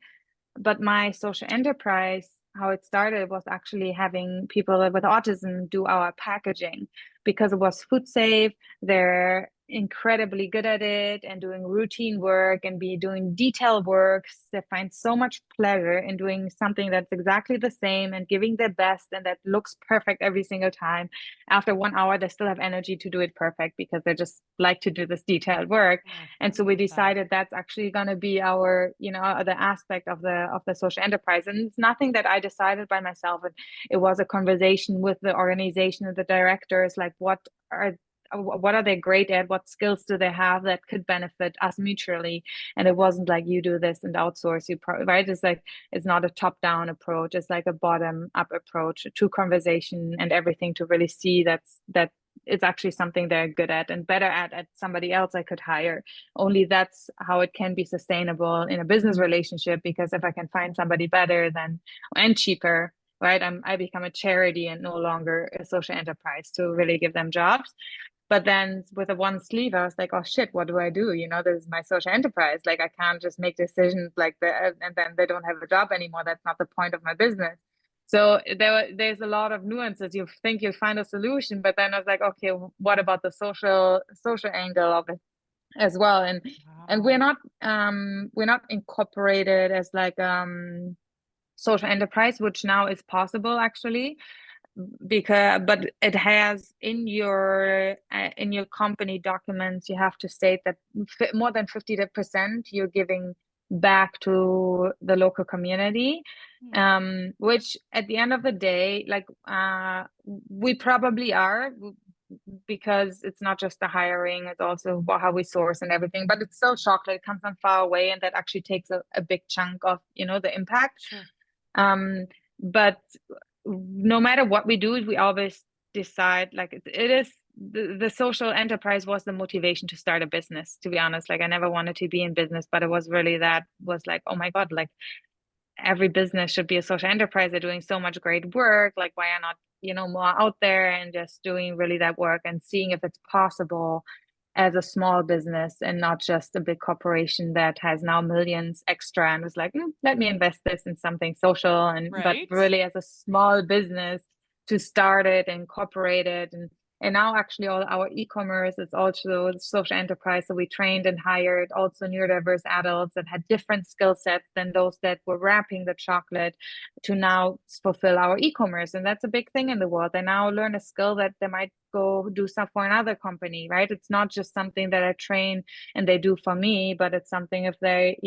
But my social enterprise, how it started was actually having people with autism do our packaging because it was food safe. They're incredibly good at it and doing routine work and be doing detail work. They find so much pleasure in doing something that's exactly the same and giving their best and that looks perfect every single time. After 1 hour, they still have energy to do it perfect because they just like to do this detailed work. Oh, And I so we love that. decided that's actually going to be our, the aspect of the social enterprise. And it's nothing that I decided by myself. It was a conversation with the organization and the directors, like what are they great at? What skills do they have that could benefit us mutually? And it wasn't like you do this and outsource right? It's like it's not a top-down approach. It's like a bottom-up approach, a true conversation and everything to really see that it's actually something they're good at and better at somebody else I could hire. Only that's how it can be sustainable in a business relationship, because if I can find somebody better than and cheaper, right? I become a charity and no longer a social enterprise to really give them jobs. But then with a one sleeve, I was like, oh shit, what do I do? This is my social enterprise. Like I can't just make decisions like that and then they don't have a job anymore. That's not the point of my business. So there's a lot of nuances. You think you'll find a solution, but then I was like, okay, what about the social angle of it as well? And Wow. we're not incorporated as like social enterprise, which now is possible actually, because but it has in your company documents you have to state that more than 50% you're giving back to the local community, Hmm. which at the end of the day, like we probably are, because it's not just the hiring, it's also how we source and everything, but it's still chocolate, it comes from far away, and that actually takes a big chunk of the impact. Sure. But no matter what we do, we always decide, like it is the social enterprise was the motivation to start a business, to be honest. Like I never wanted to be in business, but it was really that was like, oh my God, like every business should be a social enterprise. They're doing so much great work. Like why are not, more out there and just doing really that work and seeing if it's possible as a small business and not just a big corporation that has now millions extra and was like, let me invest this in something social. And but Right. really as a small business to start it, incorporate it, and And now actually all our e-commerce is also social enterprise. So we trained and hired also neurodiverse adults that had different skill sets than those that were wrapping the chocolate to now fulfill our e-commerce. And that's a big thing in the world. They now learn a skill that they might go do stuff for another company, right? It's not just something that I train and they do for me, but it's something if they,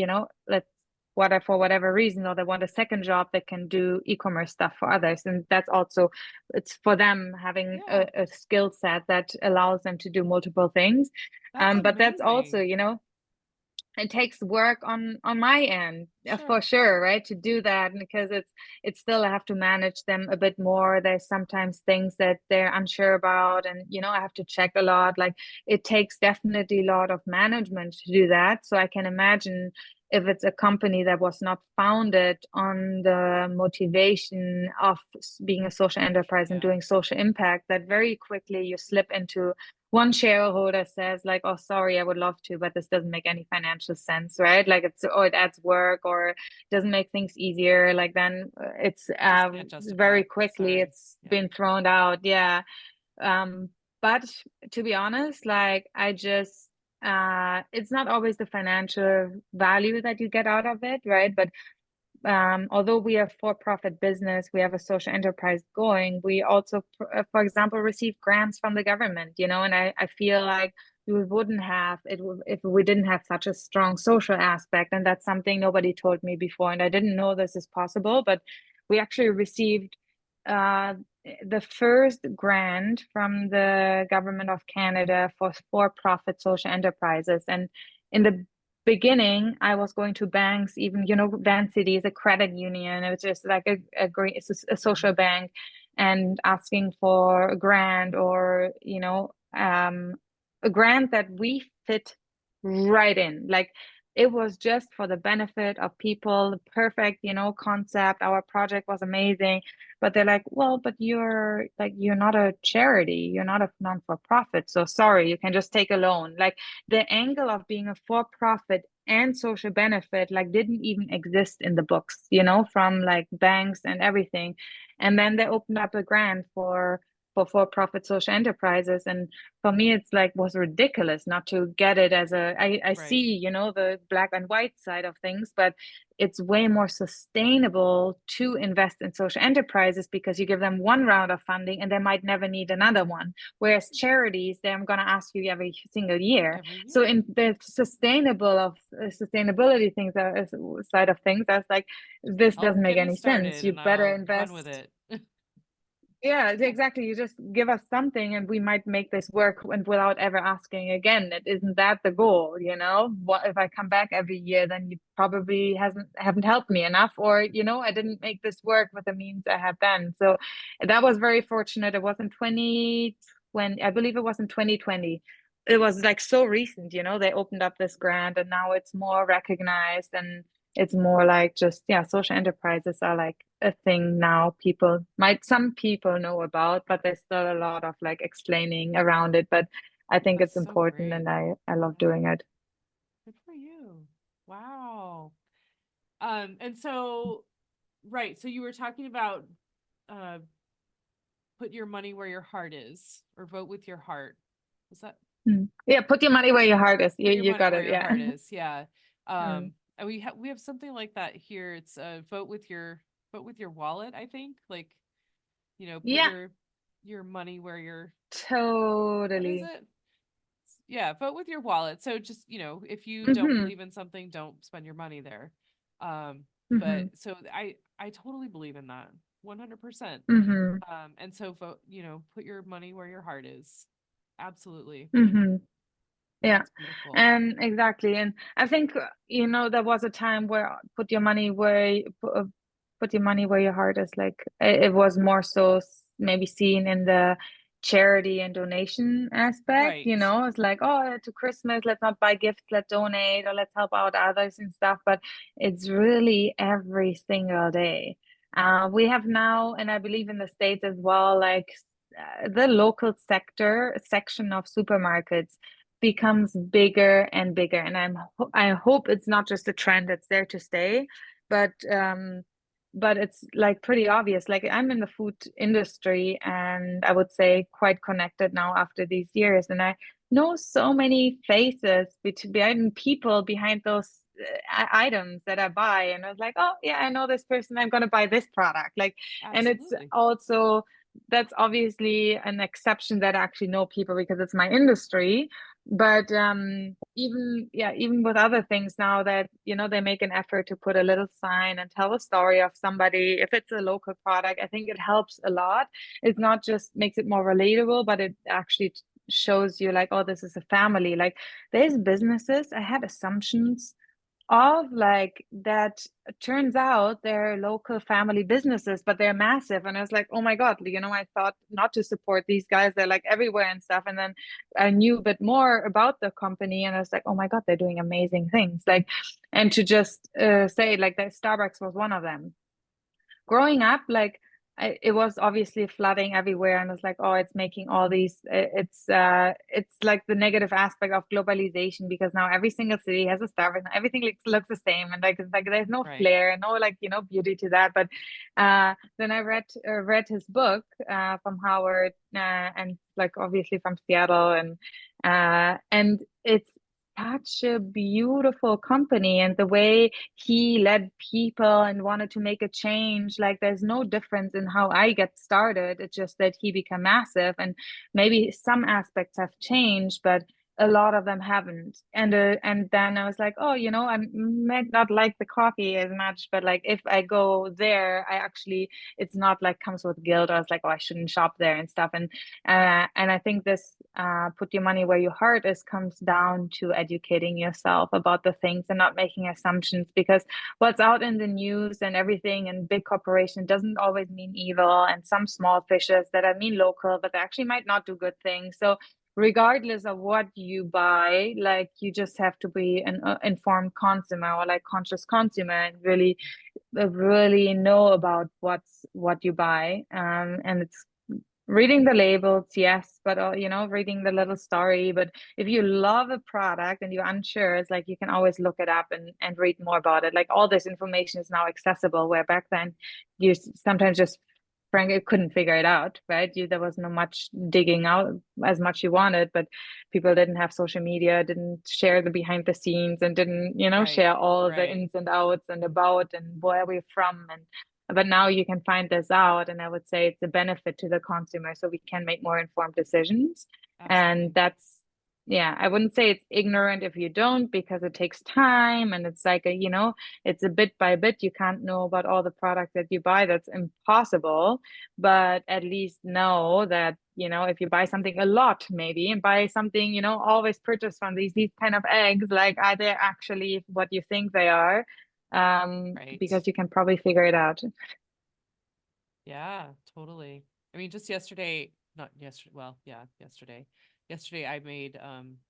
let's whatever for whatever reason, or they want a second job that can do e-commerce stuff for others. And that's also it's for them having Yeah, a skill set that allows them to do multiple things. that's But that's also, amazing. it takes work on my end Sure. for sure, right, to do that, because it's still I have to manage them a bit more. There's sometimes things that they're unsure about, and I have to check a lot. Like it takes definitely a lot of management to do that. So I can imagine if it's a company that was not founded on the motivation of being a social enterprise and Yeah. doing social impact, that very quickly you slip into one shareholder says like, oh, sorry, I would love to, but this doesn't make any financial sense, right? Like it adds work or doesn't make things easier. Like then it's Just can't justify very it. quickly Sorry. it's Yeah. been thrown out. Yeah. um but to be honest, like I just it's not always the financial value that you get out of it, right? But although we are for-profit business, we have a social enterprise going, we also, for example, receive grants from the government, and I feel like we wouldn't have it if we didn't have such a strong social aspect. And that's something nobody told me before. And I didn't know this is possible, but we actually received uh, the first grant from the government of Canada for-profit social enterprises. And in the beginning, I was going to banks, even, Van City is a credit union. It was just like a great, it's a social Mhm. bank, and asking for a grant or, a grant that we fit right in. Like it was just for the benefit of people, perfect, concept. Our project was amazing, but they're like, well, but you're not a charity, you're not a non-for-profit. So sorry, you can just take a loan. Like the angle of being a for-profit and social benefit like didn't even exist in the books, from like banks and everything. And then they opened up a grant for-profit social enterprises. And for me, it's like was ridiculous not to get it as I see, Right. the black and white side of things, but it's way more sustainable to invest in social enterprises because you give them one round of funding and they might never need another one. Whereas charities, they're going to ask you every single year. Every So year. in the sustainability things, side of things, I was like, this I'll doesn't make get me any sense. started You and better I'll run with invest. it. Yeah, Yeah. exactly. You just give us something and we might make this work and without ever asking again. It isn't that the goal, What if I come back every year, then you probably haven't helped me enough, or I didn't make this work with the means I had then. So that was very fortunate. It was in 2020, I believe it was in 2020. It was like so recent, they opened up this grant and now it's more recognized, and it's more like just, yeah, social enterprises are like a thing now. Some people know about, but there's still a lot of like explaining around it. But I think That's it's so important great. and I love Yeah. doing it. Good for you. Wow. And so, right. So you were talking about uh put your money where your heart is or vote with your heart. Is that Yeah, put your money where your heart is. You put your you money got where it. your Yeah. heart is? Yeah. Mm. And we have something like that here. It's vote with your wallet, I think. Like, put Yeah, your money where your what is totally. it? Yeah, vote with your wallet. So just, if you don't Mm-hmm. believe in something, don't spend your money there. Mm-hmm. But so I totally believe in that 100%. Mm-hmm. And so vote, put your money where your heart is. Absolutely. Mm-hmm. Yeah, That's beautiful. and exactly. And I think, there was a time where put your money where your heart is. Like it was more so maybe seen in the charity and donation aspect. Right. It's like, oh, to Christmas, let's not buy gifts, let's donate, or let's help out others and stuff. But it's really every single day. We have now, and I believe in the States as well, like the local sector section of supermarkets becomes bigger and bigger. And I hope it's not just a trend that's there to stay, but but it's like pretty obvious. Like I'm in the food industry and I would say quite connected now after these years. And I know so many faces behind people behind those items that I buy. And I was like, oh, yeah, I know this person. I'm going to buy this product. Like, and it's Absolutely. also, that's obviously an exception that I actually know people because it's my industry. But even with other things now that, they make an effort to put a little sign and tell a story of somebody, if it's a local product, I think it helps a lot. It's not just makes it more relatable, but it actually shows you like, oh, this is a family. Like there's businesses, I had assumptions of like that turns out they're local family businesses, but they're massive. And I was like, oh my God, I thought not to support these guys. They're like everywhere and stuff. And then I knew a bit more about the company and I was like, oh my God, they're doing amazing things. Like, and to just say like that Starbucks was one of them. Growing up, like it was obviously flooding everywhere, and it's like, oh, it's making all these. It's like the negative aspect of globalization because now every single city has a Starbucks, and everything looks the same, and like it's like there's no Right. flair, no like beauty to that. But then I read his book from Howard, and like obviously from Seattle, and it's such a beautiful company and the way he led people and wanted to make a change. Like there's no difference in how I get started. It's just that he became massive and maybe some aspects have changed, but a lot of them haven't. And then I was like, oh, I might not like the coffee as much, but like if I go there, I actually it's not like comes with guilt. I was like, oh, I shouldn't shop there and stuff. And I think this put your money where your heart is comes down to educating yourself about the things and not making assumptions because what's out in the news and everything and big corporation doesn't always mean evil and some small fishes that I mean local, but they actually might not do good things. So regardless of what you buy, like you just have to be an informed consumer or like conscious consumer and really know about what you buy. And it's reading the labels, yes, but reading the little story. But if you love a product and you're unsure, it's like you can always look it up and read more about it. Like all this information is now accessible, where back then you sometimes just frankly couldn't figure it out, right? There was no much digging out as much you wanted, but people didn't have social media, didn't share the behind the scenes, and didn't, Right. share all the Right. ins and outs and about and where we're from and but now you can find this out, and I would say it's a benefit to the consumer, so we can make more informed decisions. And Absolutely. that's, yeah, I wouldn't say it's ignorant if you don't, because it takes time and it's like it's a bit by bit. You can't know about all the products that you buy. That's impossible. But at least know that, if you buy something a lot, maybe, and buy something, always purchase from these kind of eggs, like are they actually what you think they are? Right. Because you can probably figure it out. Yeah, totally. I mean, just yesterday, not yesterday, well, yeah, yesterday. Yesterday I made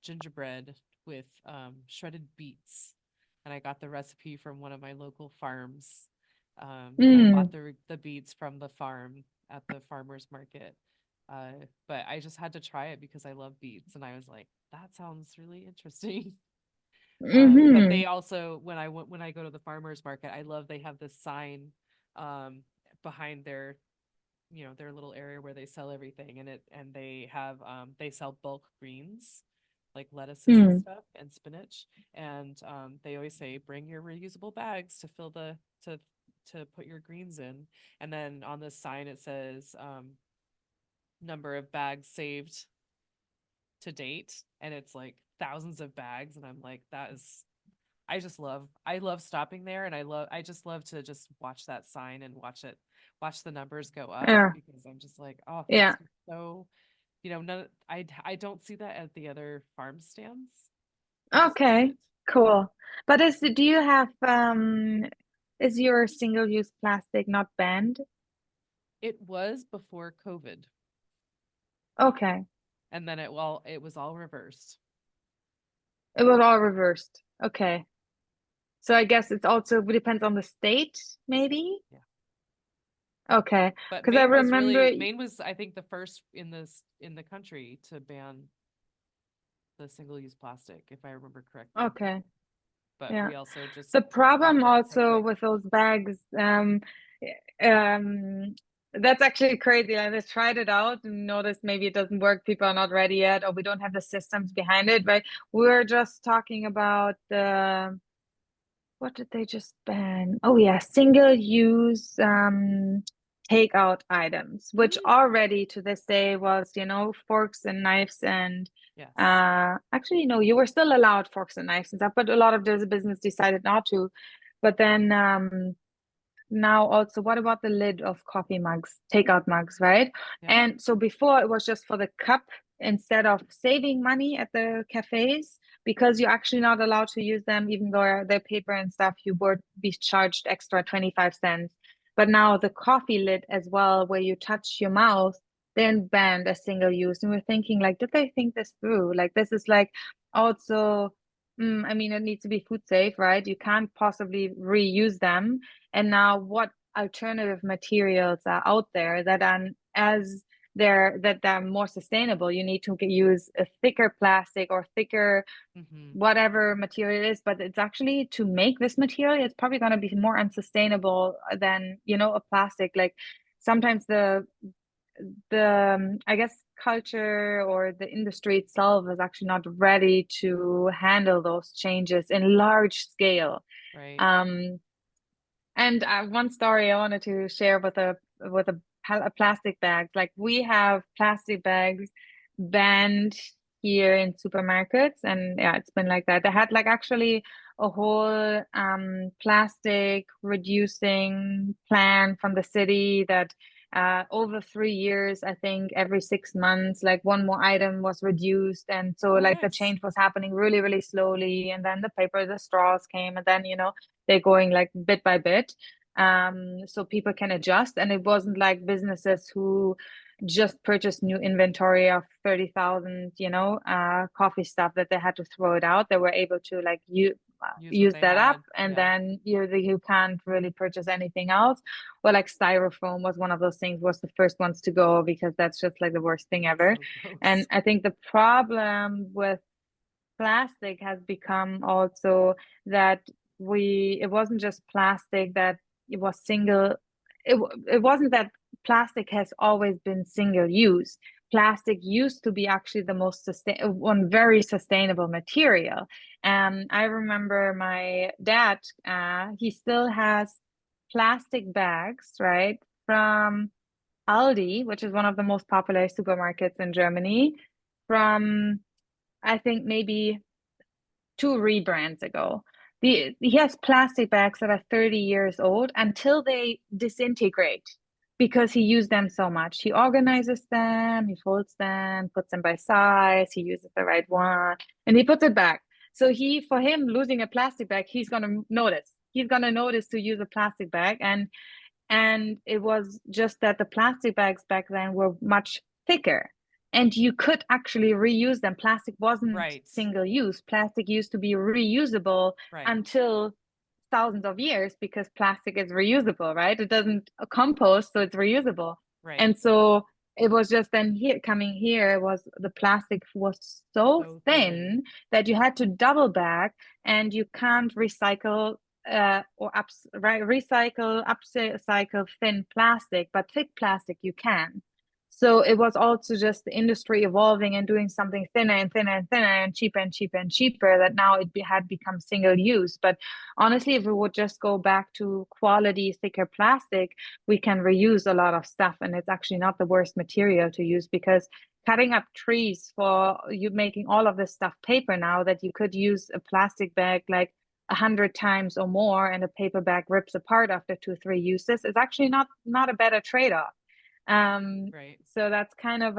gingerbread with shredded beets. And I got the recipe from one of my local farms. And I bought Mm, the beets from the farm at the farmer's market. But I just had to try it because I love beets and I was like, that sounds really interesting. But mm-hmm, they also when I go to the farmers market, I love they have this sign um behind their little area where they sell everything and they sell bulk greens like lettuces and mm, stuff and spinach and they always say bring your reusable bags to fill the to put your greens in and then on this sign it says number of bags saved to date and it's like thousands of bags and I'm like that is I love stopping there and I just love to just watch that sign and watch the numbers go up yeah, because I'm just like, oh, yeah. that's so, none I don't see that at the other farm stands. I just love Okay, it. cool. But do you have is your single-use plastic not banned? It was before COVID Okay, and then it was all reversed. it was all reversed. Okay, so I guess it's also depends on the state, maybe. Yeah. Okay, But because I remember. Maine was I think the first in the country to ban the single-use plastic if I remember correctly. Okay, But yeah. we also just The problem dropped it so also quick. with those bags, Um, that's actually crazy. I just tried it out and noticed maybe it doesn't work. People are not ready yet, or we don't have the systems behind it. But we're just talking about the what did they just ban? Oh yeah, single-use takeout items, which Mm, already to this day was, forks and knives and yes. actually no, you were still allowed forks and knives and stuff, but a lot of the business decided not to. But then now also, what about the lid of coffee mugs, takeout mugs, right? Yeah. And so before it was just for the cup instead of saving money at the cafes, because you're actually not allowed to use them, even though they're paper and stuff, you would be charged extra 25 cents. But now the coffee lid as well, where you touch your mouth, then banned as single use. And we're thinking, like, did they think this through? Like, this is like also, I mean, it needs to be food safe, right? You can't possibly reuse them. And now what alternative materials are out there that are that are more sustainable? You need to use a thicker plastic or thicker Hmm. whatever material it is, but it's actually to make this material, it's probably going to be more unsustainable than, a plastic. Like sometimes the I guess culture or the industry itself is actually not ready to handle those changes in large scale. Right. Um, and one story I wanted to share with a plastic bags. Like we have plastic bags banned here in supermarkets, and yeah, it's been like that. They had like actually a whole plastic reducing plan from the city that over 3 years, I think every 6 months, like one more item was reduced, and so Oh, like the nice. change was happening really, really slowly. And then the paper, the straws came, and then they're going like bit by bit, so people can adjust. And it wasn't like businesses who just purchased new inventory of 30,000 coffee stuff that they had to throw it out. They were able to like Use what use they that up, had. and Yeah. then you can't really purchase anything else. Or like styrofoam was one of those things, was the first ones to go, because that's just like the worst thing ever. So And gross. I think the problem with plastic has become also that it wasn't just plastic that it was single it wasn't that plastic has always been single use. Plastic used to be actually the most one very sustainable material. I remember my dad, he still has plastic bags, right, from Aldi, which is one of the most popular supermarkets in Germany, from I think maybe two rebrands ago. He has plastic bags that are 30 years old until they disintegrate because he used them so much. He organizes them, he folds them, puts them by size, he uses the right one, and he puts it back. So for him, losing a plastic bag, he's gonna notice. He's gonna notice to use a plastic bag, and it was just that the plastic bags back then were much thicker, and you could actually reuse them. Plastic wasn't Right. single use. Plastic used to be reusable Right. until thousands of years, because plastic is reusable, right? It doesn't compost, so it's reusable. Right. And so it was just then here coming here was the plastic was so So thin. thin that you had to double back, and you can't recycle or right, recycle, upcycle thin plastic, but thick plastic you can. So it was also just the industry evolving and doing something thinner and thinner and thinner and cheaper and cheaper and cheaper, that now had become single use. But honestly, if we would just go back to quality, thicker plastic, we can reuse a lot of stuff. And it's actually not the worst material to use, because cutting up trees for you making all of this stuff paper now, that you could use a plastic bag like 100 times or more, and a paper bag rips apart after 2 or 3 uses, is actually not a better trade-off. Right. So that's kind of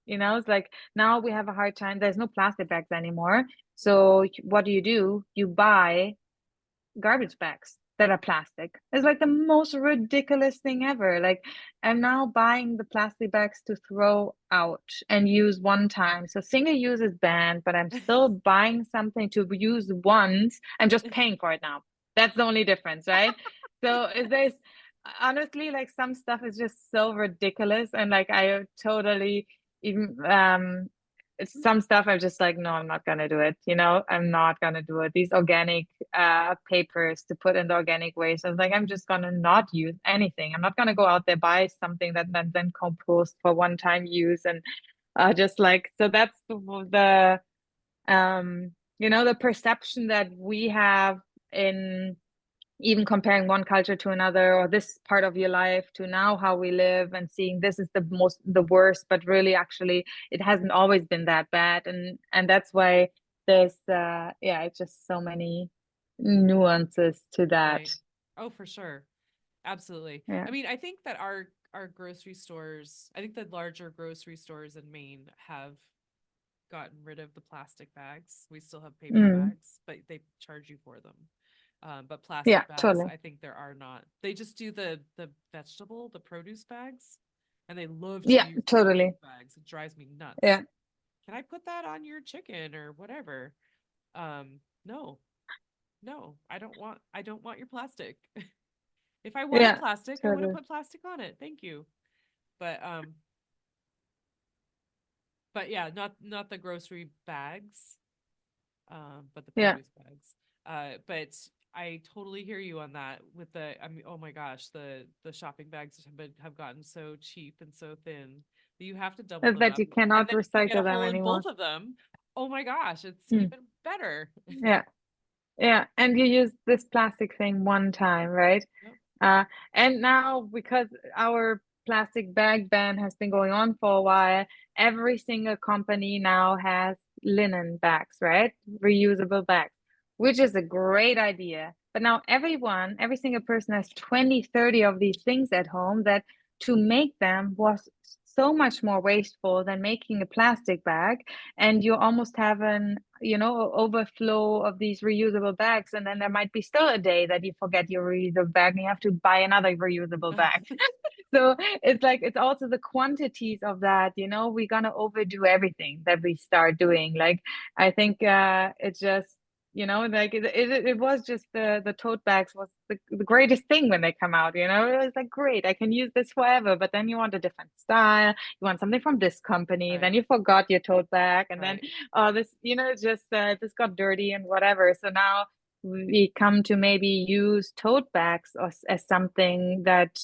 it's like now we have a hard time. There's no plastic bags anymore. So what do? You buy garbage bags that are plastic. It's like the most ridiculous thing ever. Like I'm now buying the plastic bags to throw out and use one time. So single use is banned, but I'm still buying something to use once. I'm just paying for it now. That's the only difference, right? So is there's honestly, like, some stuff is just so ridiculous, and like I totally even some stuff I'm just like, no, I'm not gonna do it. I'm not gonna do it. These organic papers to put in the organic waste. I was like, I'm just gonna not use anything. I'm not gonna go out there buy something that then compost for one time use and just like so that's the perception that we have in even comparing one culture to another or this part of your life to now how we live and seeing this is the worst, but really actually it hasn't always been that bad. And that's why there's it's just so many nuances to that. Right. Oh, for sure. Absolutely. Yeah. I mean, I think that our grocery stores, I think the larger grocery stores in Maine have gotten rid of the plastic bags. We still have paper Mm. bags, but they charge you for them. But Yeah, plastic bags, totally. I think there are not. They just do the produce bags, and they love to Yeah, use the totally. produce bags. It drives me nuts. Yeah. Can I put that on your chicken or whatever? No, no, I don't want your plastic. If I wanted Yeah, plastic, I would have totally. put plastic on it. Thank you. But but yeah, not the grocery bags, but the Yeah. produce bags. But I totally hear you on that with I mean, oh my gosh, the shopping bags have gotten so cheap and so thin that you have to double them That up. you And cannot then if you get a recycle them hole in anymore. both of them, oh my gosh, it's Mm. even better. Yeah. Yeah. And you use this plastic thing one time, right? Yep. Uh, and now, because our plastic bag ban has been going on for a while, every single company now has linen bags, right? Reusable bags, which is a great idea. But now every single person has 20, 30 of these things at home that to make them was so much more wasteful than making a plastic bag. And you almost have overflow of these reusable bags. And then there might be still a day that you forget your reusable bag and you have to buy another reusable bag. So it's like it's also the quantities of that, we're gonna overdo everything that we start doing. Like I think it's just, like it was just the tote bags was the greatest thing when they come out, it was like great, I can use this forever, but then you want a different style, you want something from this company, then Right. you forgot your tote bag, and then Right. this, just this got dirty and whatever. So now we come to maybe use tote bags as something that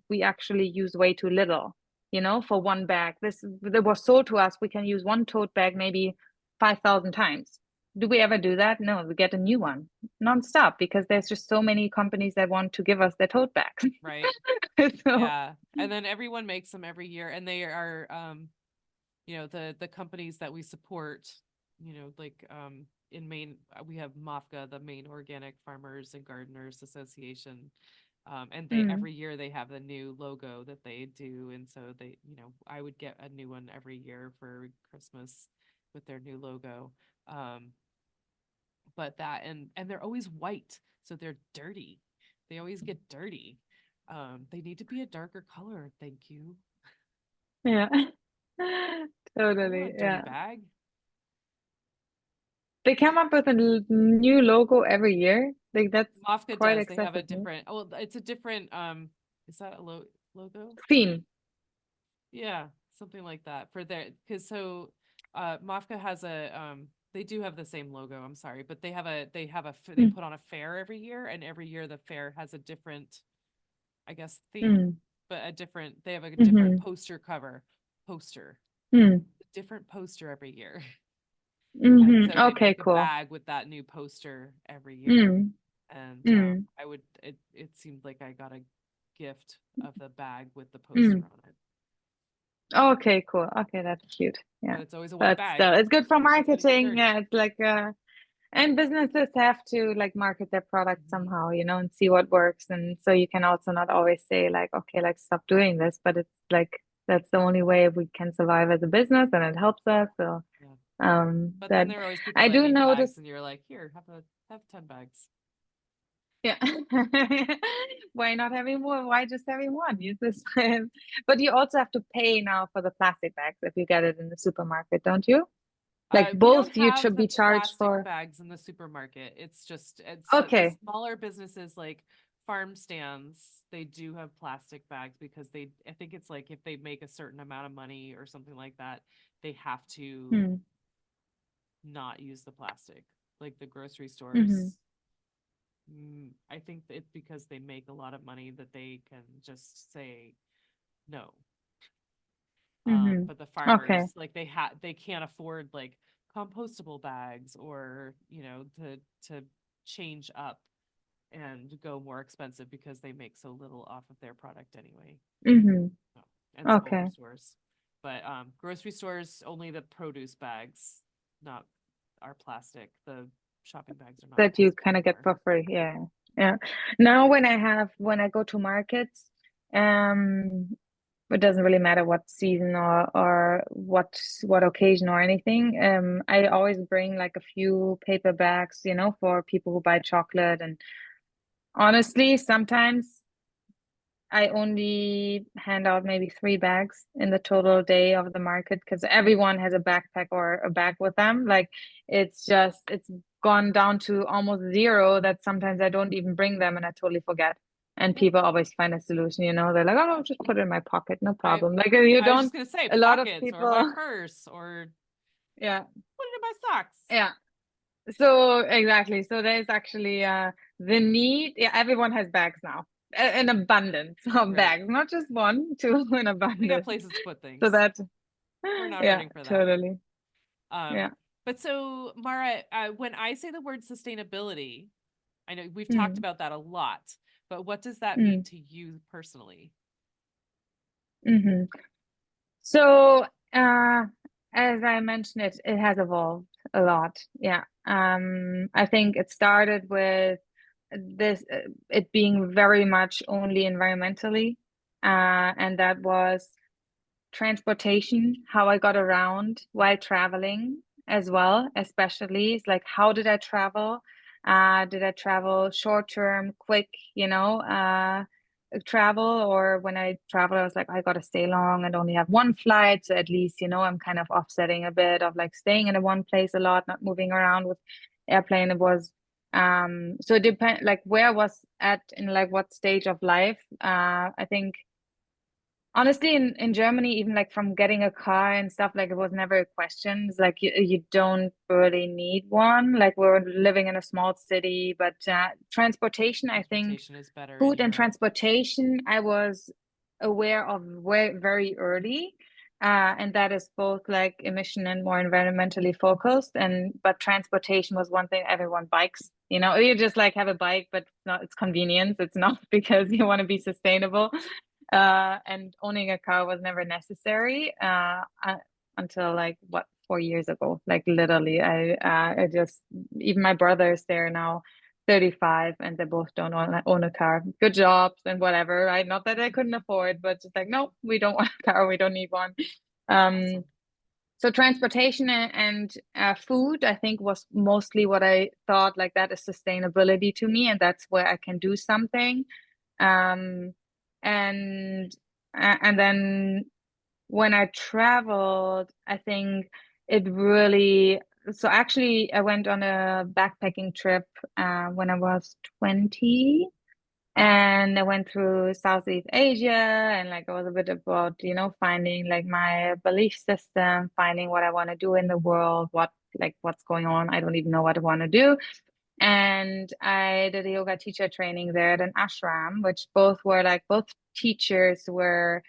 we actually use way too little, for one bag. This that was sold to us. We can use one tote bag maybe 5,000 times. Do we ever do that? No, we get a new one nonstop because there's just so many companies that want to give us their tote bags. Right. So, Yeah. And then everyone makes them every year, and they are the companies that we support, like in Maine, we have MOFGA, the Maine Organic Farmers and Gardeners Association. And they mm, every year they have a new logo that they do, and so I would get a new one every year for Christmas with their new logo. Um, but that and they're always white, so they're dirty. They always get dirty. They need to be a darker color, thank you. yeah, I don't want totally. a dirty Yeah. bag. They come up with a new logo every year. Like that's Mafka quite does. They have a excessive, no? different. Oh, it's a different. Is that a logo? Theme. Yeah, something like that for their. Because so, Mafka has a. They do have the same logo. I'm sorry, but they Mm, put on a fair every year, and every year the fair has a different, I guess, theme, mm, but a different. They have a different mm-hmm, poster cover, poster, mm, different poster every year. And mm-hmm. so they Okay, make a cool. bag with that new poster every year. Mm, And mm, it seemed like I got a gift of the bag with the poster mm. on it. Okay, cool. Okay, that's cute. Yeah. But it's always a white But bag still, it's good for because it's gonna get marketing. dirty. Yeah, it's like and businesses have to like market their product Mhm. somehow, and see what works. And so you can also not always say like, okay, like stop doing this, but it's like that's the only way we can survive as a business and it helps us. So Yeah. But then that there are always people I that do need notice. bags and you're like, here, have 10 bags. Yeah. Why not having more? Why just having one? Use this. But you also have to pay now for the plastic bags if you get it in the supermarket, don't you? Like We don't both you have should the be charged plastic for. bags in the supermarket. It's just the Okay. smaller businesses like farm stands, they do have plastic bags because I think it's like if they make a certain amount of money or something like that, they have to Mm, not use the plastic. Like the grocery mm-hmm, stores, I think it's because they make a lot of money that they can just say no. mm-hmm. But the Okay. farmers, like they can't afford like compostable bags or, to change up and go more expensive because they make so little off of their product anyway. Mm-hmm. Oh, and smaller Okay. stores. But grocery stores only the produce bags, not our plastic. The shopping bags are not That you plastic kind of get anymore. for free. Yeah. Yeah. Now when I go to markets, um, it doesn't really matter what season or what occasion or anything. I always bring like a few paper bags, for people who buy chocolate. And honestly, sometimes I only hand out maybe 3 bags in the total day of the market because everyone has a backpack or a bag with them. Like it's gone down to almost zero that sometimes I don't even bring them and I totally forget. And people always find a solution, They're like, oh no, just put it in my pocket, no I problem. Like you I was don't, just gonna say a lot of pockets or my people, purse or yeah, put it in my socks. yeah. So exactly. So there's actually the need. Yeah, everyone has bags now. An abundance of Right. bags, not just one, two, in We got abundance. places to put So things. that, We're not yeah, hurting for that. totally. Um, Yeah. but so Mara, when I say the word sustainability, I know we've talked Mm, about that a lot, but what does that mean mm, to you personally? hmm. So, as I mentioned, it has evolved a lot. Yeah. I think it started with this it being very much only environmentally, and that was transportation, how I got around while traveling as well, especially. It's like, how did I travel? Did I travel short term, quick, travel? Or when I travel, I was like, I got to stay long and only have one flight. So at least, I'm kind of offsetting a bit of like staying in a one place a lot, not moving around with airplane. It was, so it depend like where I was at in like what stage of life. I think honestly, in Germany, even like from getting a car and stuff, like it was never a question. It's like you don't really need one. Like we're living in a small city, but transportation, I think Transportation is better in food and Europe. transportation, I was aware of very early. And that is both like emission and more environmentally focused. And but transportation was one thing, everyone bikes. You just like have a bike, but it's convenience. It's not because you want to be sustainable. And owning a car was never necessary until like what 4 years ago. Like literally, I just even my brothers they're now 35 and they both don't own a car. Good jobs and whatever, right? Not that I couldn't afford, but just like no, we don't want a car. We don't need one. Um, Awesome. so transportation and food, I think, was mostly what I thought like that is sustainability to me, and that's where I can do something. Um, and and then when I traveled, I think it really. So actually, I went on a backpacking trip when I was 20, and I went through Southeast Asia, and like it was a bit about, finding like my belief system, finding what I want to do in the world, what's going on. I don't even know what I want to do. And I did a yoga teacher training there at an ashram, which both teachers were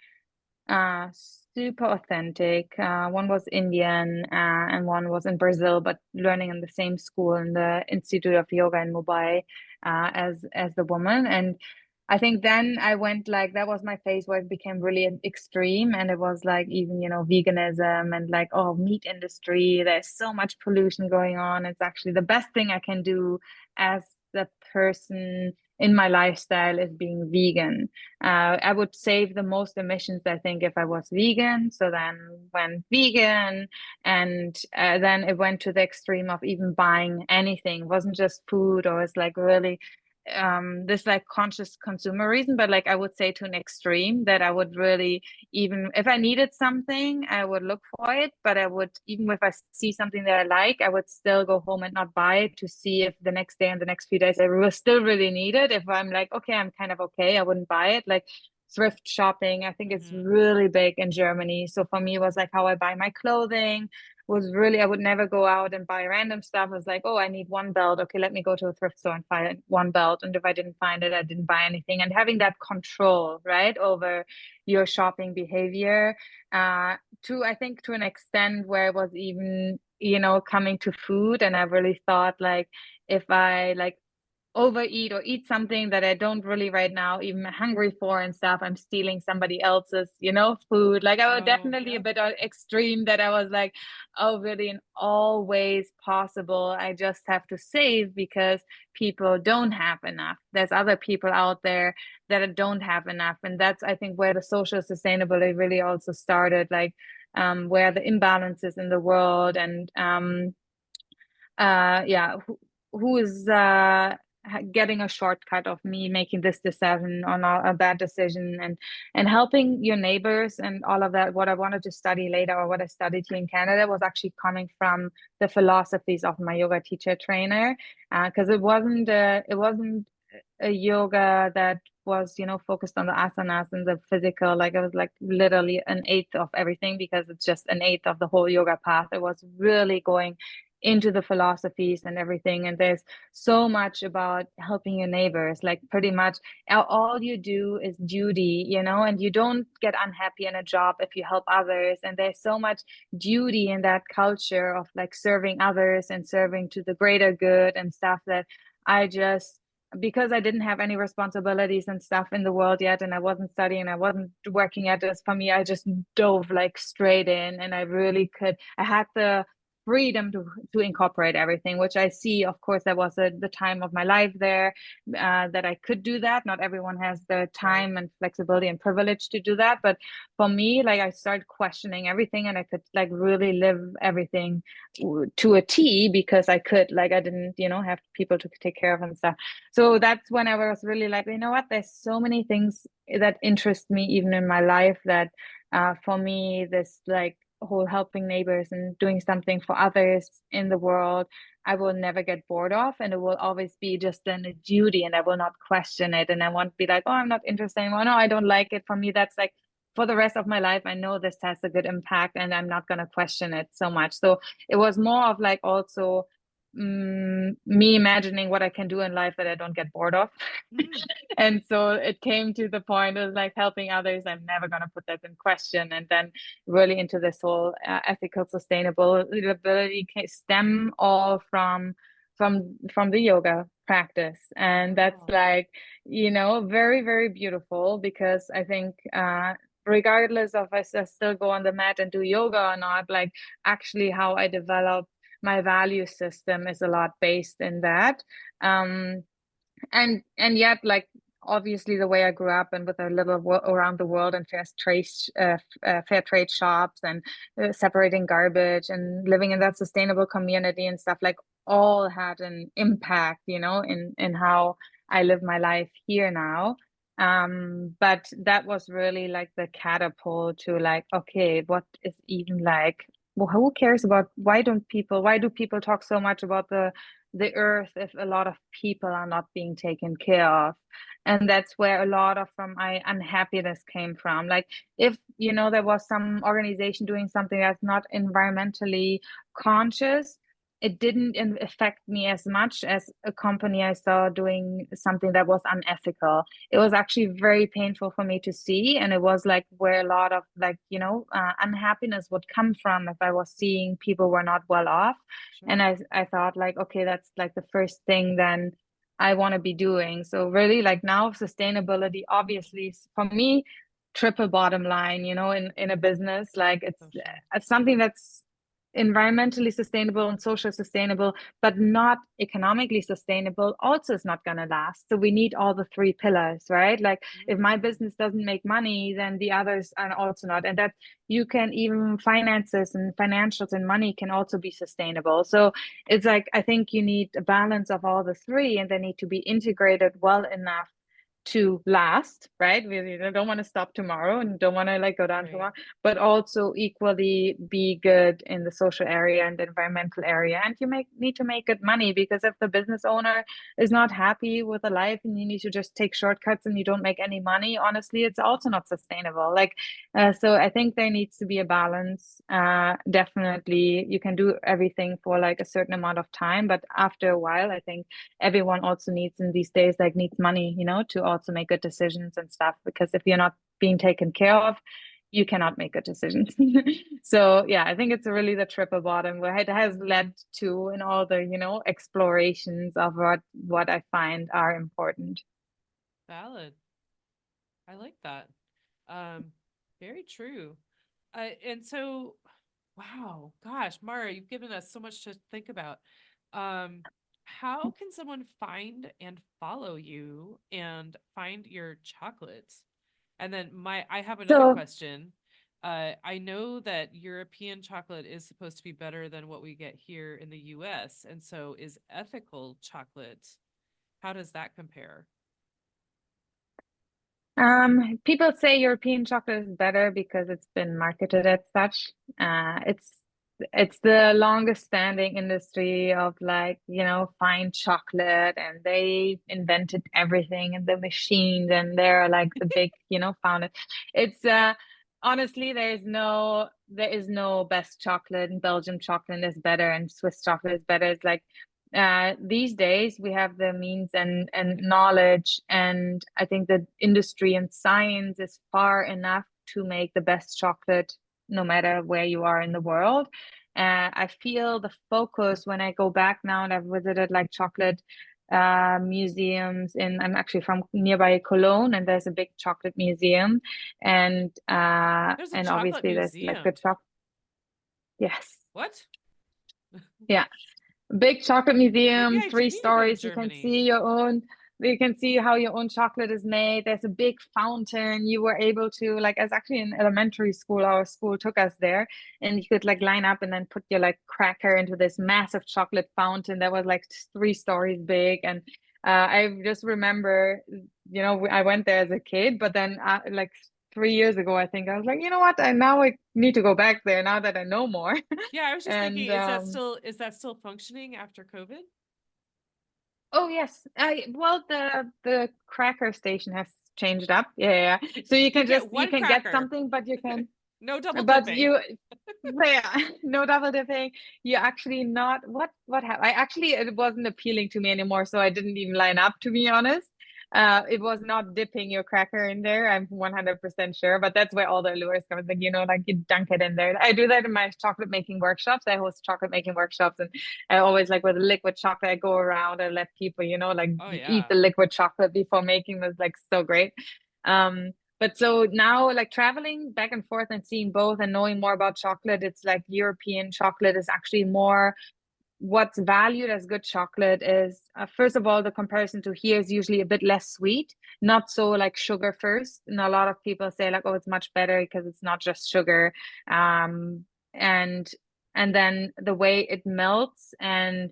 uh, super authentic. One was Indian, and one was in Brazil, but learning in the same school in the Institute of Yoga in Mumbai, as the woman. And I think then I went like that was my phase where it became really extreme, and it was like even veganism and like meat industry. There's so much pollution going on. It's actually the best thing I can do as the person in my lifestyle is being vegan. I would save the most emissions, I think, if I was vegan. So then went vegan, and then it went to the extreme of even buying anything. It wasn't just food, or it's like really this like conscious consumerism, but like I would say to an extreme that I would really, even if I needed something, I would look for it, but I would, even if I see something that I like, I would still go home and not buy it to see if the next day and the next few days I will still really need it. If I'm like, okay, I'm kind of okay, I wouldn't buy it. Like thrift shopping, I think it's Hmm. really big in Germany. So for me, it was like how I buy my clothing was really, I would never go out and buy random stuff. I was like, oh, I need one belt. Okay, let me go to a thrift store and find one belt. And if I didn't find it, I didn't buy anything. And having that control, right, over your shopping behavior, to I think to an extent where it was even, coming to food. And I really thought like if I like overeat or eat something that I don't really right now even hungry for and stuff, I'm stealing somebody else's, food. Like I was Oh, definitely a yeah. bit extreme that I was like, oh, really in all ways possible, I just have to save because people don't have enough. There's other people out there that don't have enough. And that's, I think, where the social sustainability really also started, like where the imbalances in the world and yeah, who is getting a shortcut of me making this decision or not a bad decision, and helping your neighbors and all of that. What I wanted to study later, or what I studied here in Canada, was actually coming from the philosophies of my yoga teacher trainer, because it wasn't a yoga that was, focused on the asanas and the physical. Like it was like literally an eighth of everything, because it's just an eighth of the whole yoga path. It was really going into the philosophies and everything. And there's so much about helping your neighbors. Like pretty much all you do is duty, and you don't get unhappy in a job if you help others. And there's so much duty in that culture of like serving others and serving to the greater good and stuff, that I just, because I didn't have any responsibilities and stuff in the world yet, and I wasn't studying, I wasn't working at this, for me, I just dove like straight in, and I really could, I had the freedom to incorporate everything, which I see, of course, there was the time of my life there, that I could do that. Not everyone has the Right. time and flexibility and privilege to do that, but for me, like I started questioning everything, and I could like really live everything to a T, because I could, like I didn't, have people to take care of and stuff. So that's when I was really like, you know what, there's so many things that interest me even in my life, that for me, this like whole helping neighbors and doing something for others in the world, I will never get bored of, and it will always be just then a duty, and I will not question it, and I won't be like, oh, I'm not interested anymore, no, I don't like it. For me, that's like for the rest of my life, I know this has a good impact, and I'm not going to question it so much. So it was more of like also me imagining what I can do in life that I don't get bored of. Mm. And so it came to the point of like helping others. I'm never going to put that in question. And then really into this whole ethical sustainability stem all from the yoga practice. And that's Oh. like, very, very beautiful, because I think regardless of if I still go on the mat and do yoga or not, like actually how I develop my value system is a lot based in that. Um, and yet, like obviously the way I grew up and with a little around the world and fair trade shops and separating garbage and living in that sustainable community and stuff, like all had an impact, in how I live my life here now. But that was really like the catapult to like, okay, what is even like, well, who cares about, why do people talk so much about the earth if a lot of people are not being taken care of? And that's where a lot of from my unhappiness came from. Like if there was some organization doing something that's not environmentally conscious, it didn't affect me as much as a company I saw doing something that was unethical. It was actually very painful for me to see, and it was like where a lot of like unhappiness would come from if I was seeing people were not well off. And Sure. I thought like, okay, that's like the first thing then I want to be doing. So really like now sustainability obviously for me triple bottom line, in a business, like So sure. it's something that's environmentally sustainable and social sustainable, but not economically sustainable, also is not going to last. So we need all the three pillars, right? Like if my Mm, business doesn't make money, then the others are also not. And that you can even finances and financials and money can also be sustainable. So it's like, I think you need a balance of all the three, and they need to be integrated well enough to last, right? We don't want to stop tomorrow and don't want to like go down right. tomorrow, but also equally be good in the social area and the environmental area. And you need to make good money, because if the business owner is not happy with the life and you need to just take shortcuts and you don't make any money, honestly, it's also not sustainable. Like, so I think there needs to be a balance. Definitely, you can do everything for like a certain amount of time, but after a while, I think everyone also needs in these days like needs money, to also make good decisions and stuff, because if you're not being taken care of, you cannot make good decisions. So yeah, I think it's really the triple bottom where it has Mm, led to in all the explorations of what I find are important. valid. I like that. Um, Very true. And so, wow, gosh, Mara, you've given us so much to think about. Um, how can someone find and follow you and find your chocolates? And then I have another So question. I know that European chocolate is supposed to be better than what we get here in the US. And so is ethical chocolate, how does that compare? People say European chocolate is better because it's been marketed as such. It's the longest standing industry of like, fine chocolate, and they invented everything and the machines, and they're like the big, founders. It's honestly there is no best chocolate, and Belgium chocolate is better and Swiss chocolate is better. It's like these days we have the means and knowledge, and I think the industry and science is far enough to make the best chocolate no matter where you are in the world. I feel the focus when I go back now, and I've visited like chocolate museums I'm actually from nearby Cologne, and there's a big chocolate museum, and There's a and chocolate obviously there's like good museum. chocolate. Yes. What? Yeah. Big chocolate Maybe museum, I do three need to go to stories. Germany. You can see how your own chocolate is made. There's a big fountain. You were able to, like, as actually in elementary school, our school took us there, and you could like line up and then put your like cracker into this massive chocolate fountain that was like 3 stories big. And I just remember, I went there as a kid, but then like 3 years ago, I think I was like, you know what? I need to go back there now that I know more. Yeah, I was just thinking, And is that still functioning after COVID? Oh yes. Well, the cracker station has changed up. Yeah, yeah. So you You can get you one can get cracker, something, no double but dipping. you yeah, no double dipping. You actually not what have I actually it wasn't appealing to me anymore, so I didn't even line up, to be honest. It was not dipping your cracker in there. I'm 100% sure, but that's where all the allures come. It's like, like you dunk it in there. I do that in my chocolate making workshops. I host chocolate making workshops, and I always like with liquid chocolate, I go around and let people, like Oh eat yeah. the liquid chocolate before making this, like so great. But so now, like traveling back and forth and seeing both and knowing more about chocolate, it's like European chocolate is actually more what's valued as good chocolate is, first of all, the comparison to here is usually a bit less sweet, not so like sugar first. And a lot of people say like, oh, it's much better because it's not just sugar. Um, and and then the way it melts and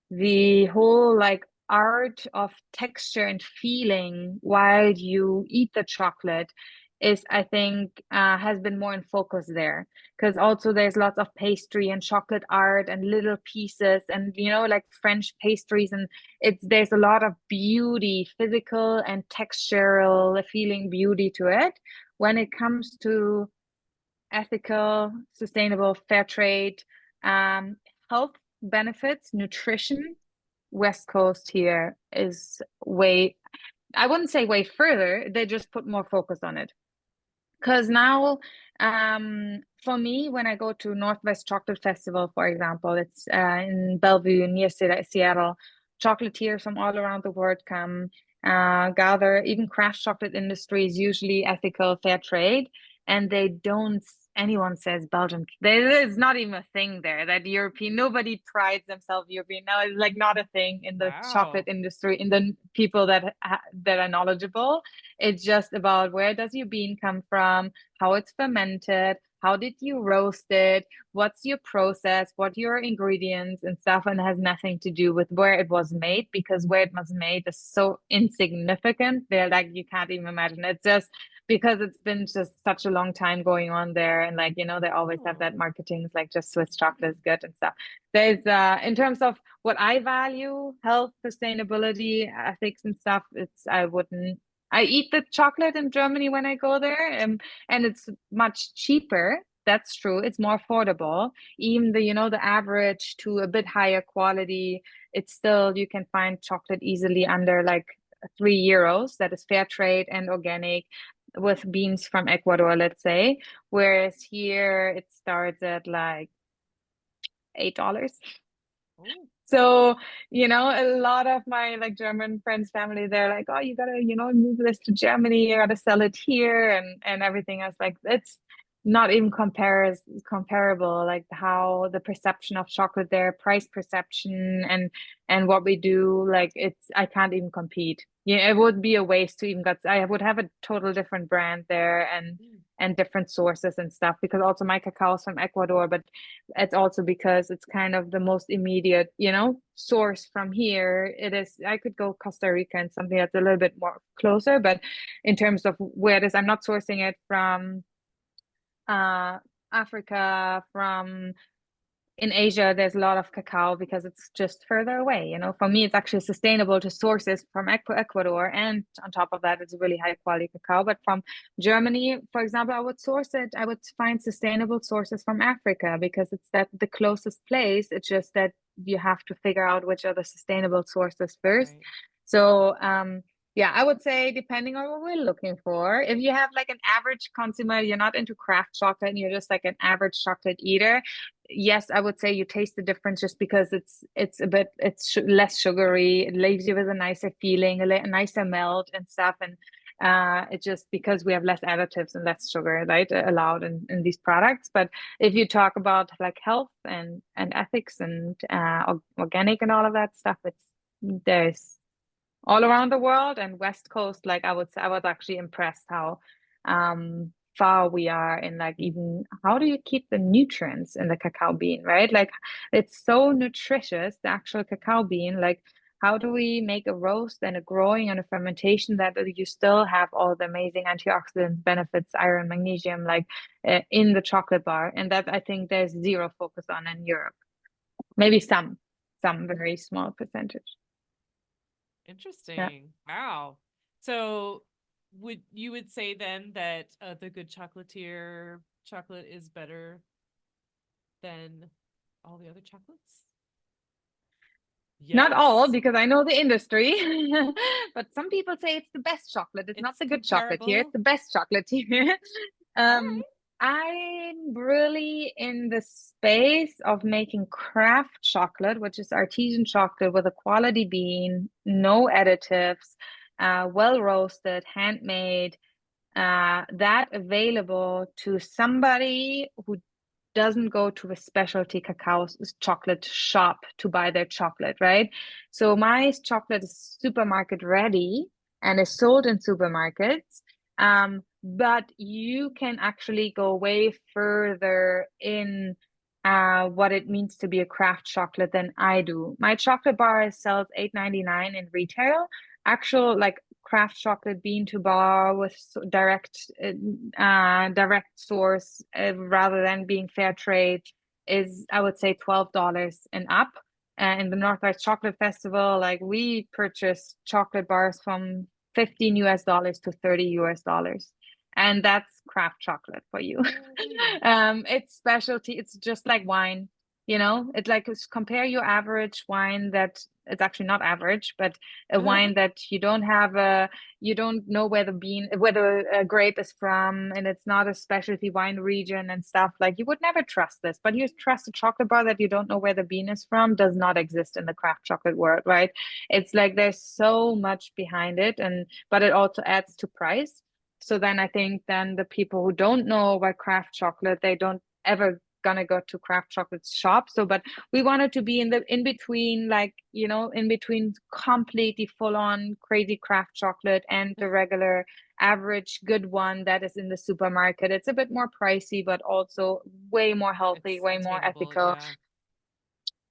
the whole like art of texture and feeling while you eat the chocolate is, I think, has been more in focus there, because also there's lots of pastry and chocolate art and little pieces, and like French pastries, and there's a lot of beauty, physical and textural feeling beauty to it. When it comes to ethical, sustainable, fair trade, um, health benefits, nutrition, West Coast here is way, I wouldn't say way further, they just put more focus on it. Because now, for me, when I go to Northwest Chocolate Festival, for example, it's in Bellevue near Seattle. Chocolatiers from all around the world come, gather. Even craft chocolate industry is usually ethical, fair trade, and they don't anyone says Belgium, there is not even a thing there that European, nobody prides themselves European. No, it's like not a thing in the chocolate Wow. industry, in the people that are knowledgeable. It's just about where does your bean come from, how it's fermented, how did you roast it, what's your process, what your ingredients and stuff, and it has nothing to do with where it was made, because where it was made is so insignificant. They're like you can't even imagine. It's just because it's been just such a long time going on there, and like they always have Oh. that marketing is like just Swiss chocolate is good and stuff. There's in terms of what I value, health, sustainability, ethics and stuff, it's I wouldn't I eat the chocolate in Germany when I go there, and it's much cheaper. That's true. It's more affordable. Even the average to a bit higher quality, it's still you can find chocolate easily under like €3 that is fair trade and organic with beans from Ecuador, let's say. Whereas here it starts at like $8. Oh. So, a lot of my like German friends, family, they're like, oh, you gotta, move this to Germany, you gotta sell it here and everything else. Like it's not even comparable, like how the perception of chocolate there, price perception and what we do, like I can't even compete. Yeah, it would be a waste to even I would have a total different brand there Mm. and different sources and stuff, because also my cacao is from Ecuador, but it's also because it's kind of the most immediate, source from here. It is, I could go Costa Rica and something that's a little bit more closer, but in terms of where it is, I'm not sourcing it from uh Africa, from in Asia, there's a lot of cacao because it's just further away. For me, it's actually sustainable to source this from Ecuador. And on top of that, it's really high quality cacao. But from Germany, for example, I would find sustainable sources from Africa because it's the closest place. It's just that you have to figure out which are the sustainable sources first. Right. So, yeah, I would say depending on what we're looking for, if you have like an average consumer, you're not into craft chocolate and you're just like an average chocolate eater, yes, I would say you taste the difference just because it's less sugary. It leaves you with a nicer feeling, a nicer melt and stuff. And it's just because we have less additives and less sugar, right, allowed in these products. But if you talk about like health and ethics and organic and all of that stuff, there's all around the world and West Coast. Like I was actually impressed how far we are in like even how do you keep the nutrients in the cacao bean, right? Like it's so nutritious, the actual cacao bean. Like how do we make a roast and a growing and a fermentation that you still have all the amazing antioxidant benefits, iron, magnesium, like in the chocolate bar? And that I think there's zero focus on in Europe. Maybe some very small percentage. Yeah. Interesting. Wow. So would say then that the good chocolatier chocolate is better than all the other chocolates? Not all, Yes. because I know the industry, but some people say it's the best chocolate. It's not It's the good chocolate here, it's comparable. the best chocolate here. All Um, right. I'm really in the space of making craft chocolate, which is artisan chocolate with a quality bean, no additives, well roasted, handmade, that available to somebody who doesn't go to a specialty cacao chocolate shop to buy their chocolate, right? So my chocolate is supermarket ready and is sold in supermarkets. But you can actually go way further in what it means to be a craft chocolate than I do. My chocolate bar sells $8.99 in retail. Actual like craft chocolate bean to bar with direct source rather than being fair trade is I would say $12 and up. In the Northwest Chocolate Festival, like we purchase chocolate bars from $15 to $30. And that's craft chocolate for you. Holy. It's specialty. It's just like wine, it's like compare your average wine that it's actually not average, but a wine that you don't know where the grape is from, and it's not a specialty wine region and stuff. Like you would never trust this, but you trust a chocolate bar that you don't know where the bean is from does not exist in the craft chocolate world, right? It's like there's so much behind it, but it also adds to price. So then I think then the people who don't know about craft chocolate, they don't ever gonna go to craft chocolate shop. So, but we wanted to be in the in between, like, in between completely full on crazy craft chocolate and the regular average good one that is in the supermarket. It's a bit more pricey, but also way more healthy, It's way more attainable. ethical. Yeah.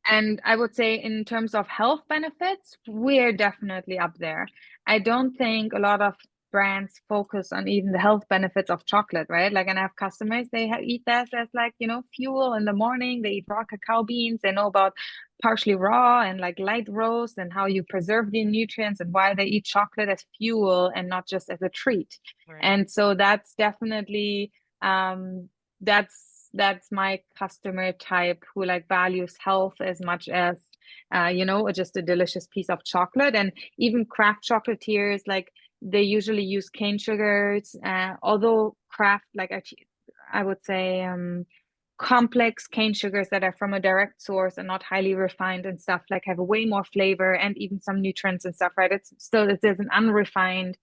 And I would say, in terms of health benefits, we're definitely up there. I don't think a lot of brands focus on even the health benefits of chocolate, right? Like, and I have customers, they eat that as like, fuel in the morning. They eat raw cacao beans. They know about partially raw and like light roast and how you preserve the nutrients and why they eat chocolate as fuel and not just as a treat. Right. And so that's definitely um, that's my customer type who like values health as much as just a delicious piece of chocolate. And even craft chocolatiers, like, they usually use cane sugars, although craft, like, I would say, complex cane sugars that are from a direct source and not highly refined and stuff, like, have way more flavor and even some nutrients and stuff, right? It's still, it is an unrefined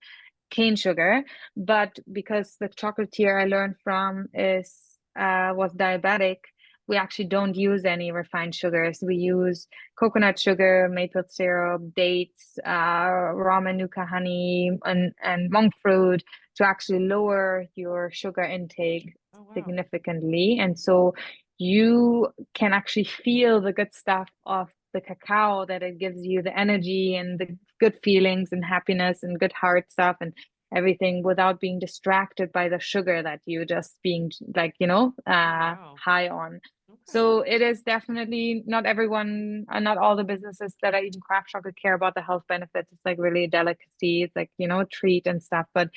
cane sugar. But because the chocolatier I learned from is was diabetic, we actually don't use any refined sugars. We use coconut sugar, maple syrup, dates, raw manuka honey, and monk fruit to actually lower your sugar intake Oh, wow. significantly. And so you can actually feel the good stuff of the cacao, that it gives you the energy and the good feelings and happiness and good heart stuff and everything, without being distracted by the sugar that you just being like, Oh, wow. high on. Okay. So it is definitely not everyone, not all the businesses that are eating craft chocolate care about the health benefits. It's like really a delicacy. It's like, treat and stuff. But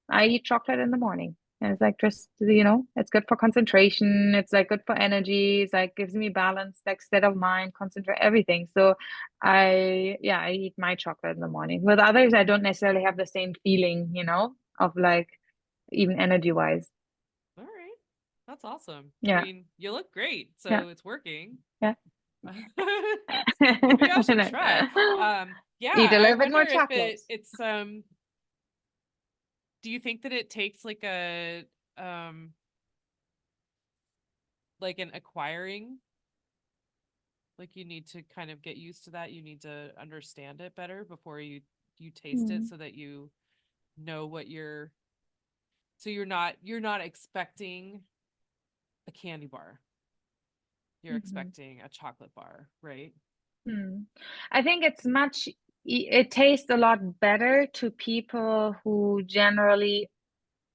I eat chocolate in the morning. And it's like, just, it's good for concentration. It's like good for energy. It's like gives me balance, like state of mind, concentrate, everything. So I eat my chocolate in the morning. With others, I don't necessarily have the same feeling, of like, even energy wise. All right. That's awesome. I Yeah. mean, you look great, Yeah. so it's working. Yeah. Maybe I should try. Yeah, Eat a I little bit wonder more if chocolate. it's do you think that it takes like a um like an acquiring, like you need to kind of get used to that, you need to understand it better before you taste it Mm, so that you know what so you're not expecting a candy bar. You're mhm, expecting a chocolate bar, right? mm. I think it tastes a lot better to people who generally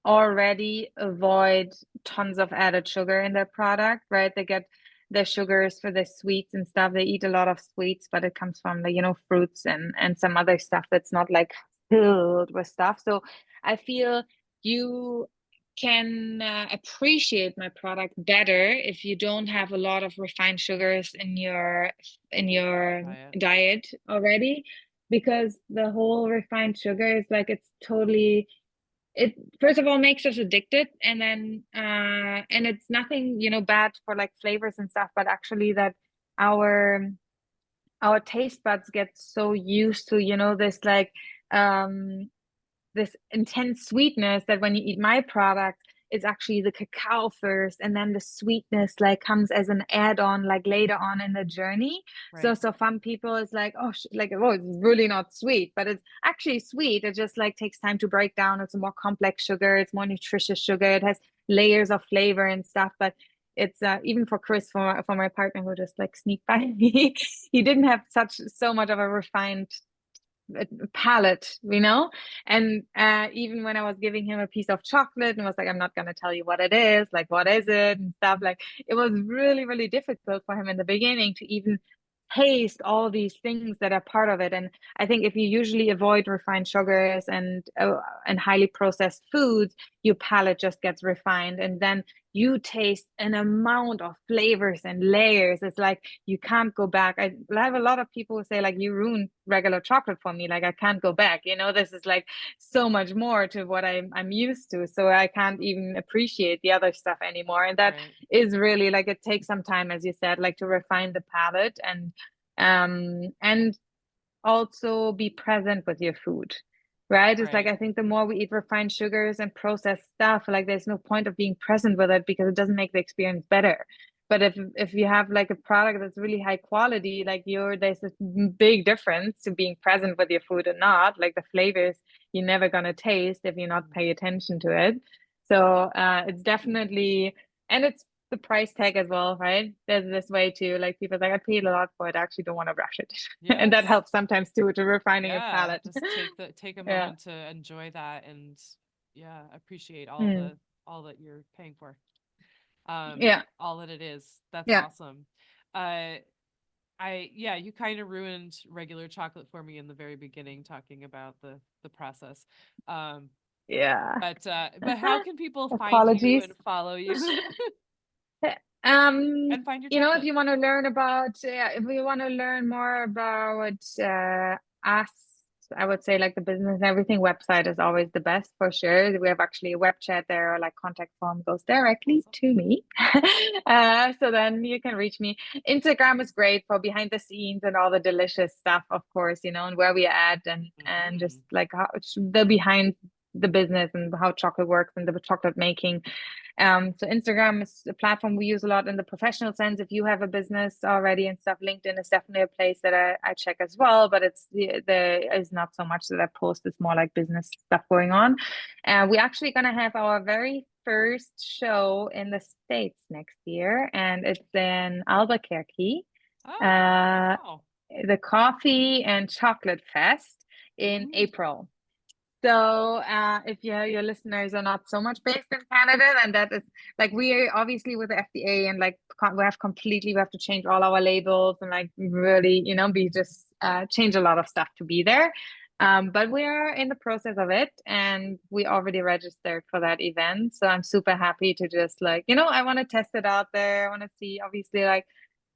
already avoid tons of added sugar in their product, right? They get their sugars for the sweets and stuff. They eat a lot of sweets, but it comes from the, fruits and some other stuff that's not like filled with stuff. So I feel you can appreciate my product better if you don't have a lot of refined sugars in your Diet. diet already, because the whole refined sugar is like, it's totally, it first of all makes us addicted, and then and it's nothing, bad for like flavors and stuff, but actually that our our taste buds get so used to, this like um this intense sweetness, that when you eat my product, it's actually the cacao first, and then the sweetness like comes as an add-on, like later on in the journey. So Right. some people is like, oh, like, oh, it's really not sweet, but it's actually sweet. It just like takes time to break down. It's a more complex sugar. It's more nutritious sugar. It has layers of flavor and stuff. But it's even for Chris, for my partner who just like sneaked by me, he didn't have so much of a refined palate, And even when I was giving him a piece of chocolate and was like, I'm not going to tell you what it is, like, what is it and stuff, like, it was really, really difficult for him in the beginning to even taste all these things that are part of it. And I think if you usually avoid refined sugars and highly processed foods, your palate just gets refined, and then you taste an amount of flavors and layers. It's like you can't go back. I have a lot of people who say like, you ruined regular chocolate for me. Like, I can't go back. This is like so much more to what I'm used to. So I can't even appreciate the other stuff anymore. And that Right. is really like, it takes some time, as you said, like to refine the palate and also be present with your food. right? It's like Right. I think the more we eat refined sugars and processed stuff, like there's no point of being present with it because it doesn't make the experience better. But if you have like a product that's really high quality, like there's a big difference to being present with your food and not. Like the flavors you're never gonna taste if you're not pay attention to it. So it's definitely, and it's the price tag as well, right? There's this way too. Like people are like, I paid a lot for it. I actually don't want to rush it. And that Yes. helps sometimes too to refining a Yeah. palate. Just take a Yeah. moment to enjoy that and yeah, appreciate Mm. all that you're paying for. Yeah. All that it is. That's Yeah. awesome. Yeah, you kind of ruined regular chocolate for me in the very beginning talking about the process. Um, Yeah. but how can people find you Apologies. and follow you Um, and find your if chocolate? you want to learn about, if you want to learn more about us, I would say like the business and everything, website is always the best for sure. We have actually a web chat there, or like contact form goes directly Awesome. to me. So then you can reach me. Instagram is great for behind the scenes and all the delicious stuff, of course, and where we at and just Hmm. like how the behind the business and how chocolate works and the chocolate making. So Instagram is a platform we use a lot in the professional sense. If you have a business already and stuff, LinkedIn is definitely a place that I check as well, but there is not so much that I post. It's more like business stuff going on. And we're actually gonna have our very first show in the States next year, and it's in Albuquerque. Oh, Uh, wow. the Coffee and Chocolate Fest in Ooh, April. So, if your listeners are not so much based in Canada, then that is like we are obviously with the FDA and like we have to change all our labels and like really, be just change a lot of stuff to be there. But we are in the process of it and we already registered for that event. So I'm super happy to just like, I want to test it out there. I want to see obviously like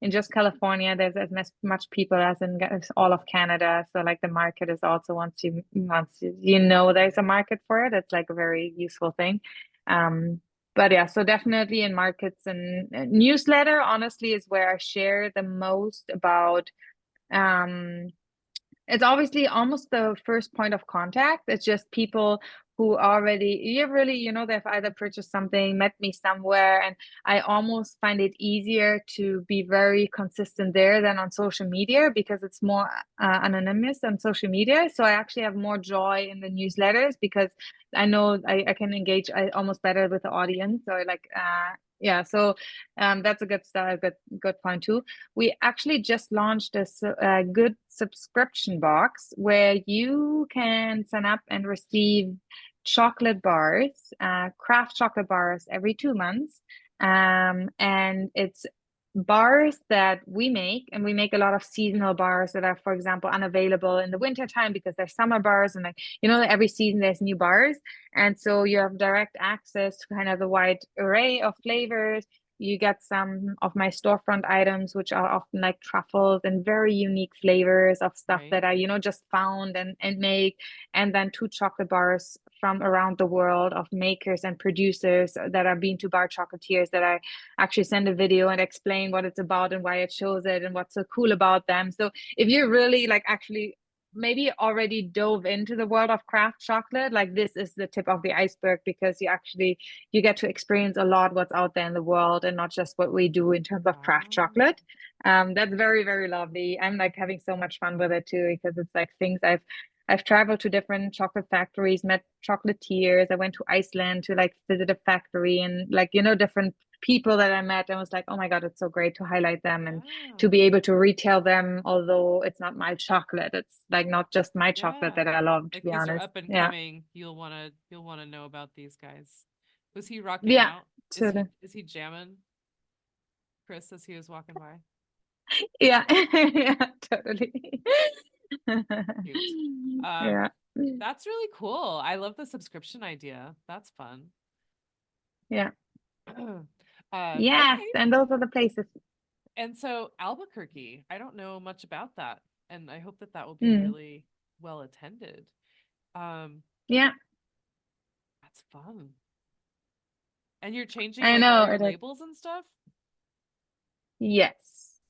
in just California, there's as much people as in all of Canada. So like the market is also once you know there's a market for it, it's like a very useful thing. But yeah, so definitely in markets and newsletter, honestly, is where I share the most about um it's obviously almost the first point of contact. It's just people who already, you really, they've either purchased something, met me somewhere, and I almost find it easier to be very consistent there than on social media because it's more anonymous on social media. So I actually have more joy in the newsletters because I know I can engage almost better with the audience. So like, yeah, so that's a good start, good point too. We actually just launched a good subscription box where you can sign up and receive chocolate bars, craft chocolate bars every 2 months. And it's bars that we make, and we make a lot of seasonal bars that are, for example, unavailable in the winter time because they're summer bars, and like, every season there's new bars. And so you have direct access to kind of the wide array of flavors. You get some of my storefront items, which are often like truffles and very unique flavors of stuff right. that I, just found and make. And then 2 chocolate bars from around the world of makers and producers that are bean to bar chocolatiers that I actually send a video and explain what it's about and why it shows it and what's so cool about them. So if you're really like actually maybe already dove into the world of craft chocolate, like this is the tip of the iceberg because you get to experience a lot what's out there in the world and not just what we do in terms of craft Wow. chocolate. That's very, very lovely. I'm like having so much fun with it too because it's like things I've traveled to different chocolate factories, met chocolatiers. I went to Iceland to like visit a factory and like, different people that I met and was like, oh my God, it's so great to highlight them and to Yeah. be able to retail them, although it's not my chocolate. It's like not just my chocolate Yeah. that I love, to Like be because they're honest. up and Yeah. coming, you'll wanna know about these guys. Was he rocking Yeah. out? Totally. Is he jamming Chris as he was walking by? Yeah. Yeah, totally. Cute. Um, Yeah. that's really cool. I love the subscription idea. That's fun. Yeah. Yes. Okay. And those are the places. And so Albuquerque, I don't know much about that, and I hope that that will be Mm. really well attended. Um, Yeah. that's fun. And you're changing I like all know your it is. labels and stuff? Yes.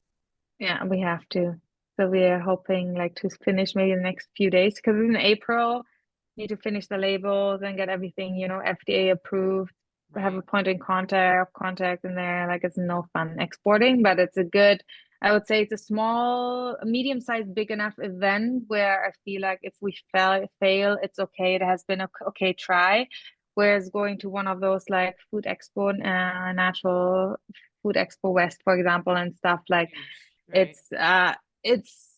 Yeah, we have to. So we are hoping like to finish maybe the next few days because it's in April. need to finish the labels and get everything, FDA approved. Have a Right. point in contact in there. Like it's no fun exporting, but it's a good, I would say it's a small, medium-sized, big enough event where I feel like if we fail, it's okay. It has been a okay try. Whereas going to one of those like Food Expo, Natural Food Expo West, for example, and stuff like Huge. Right. it's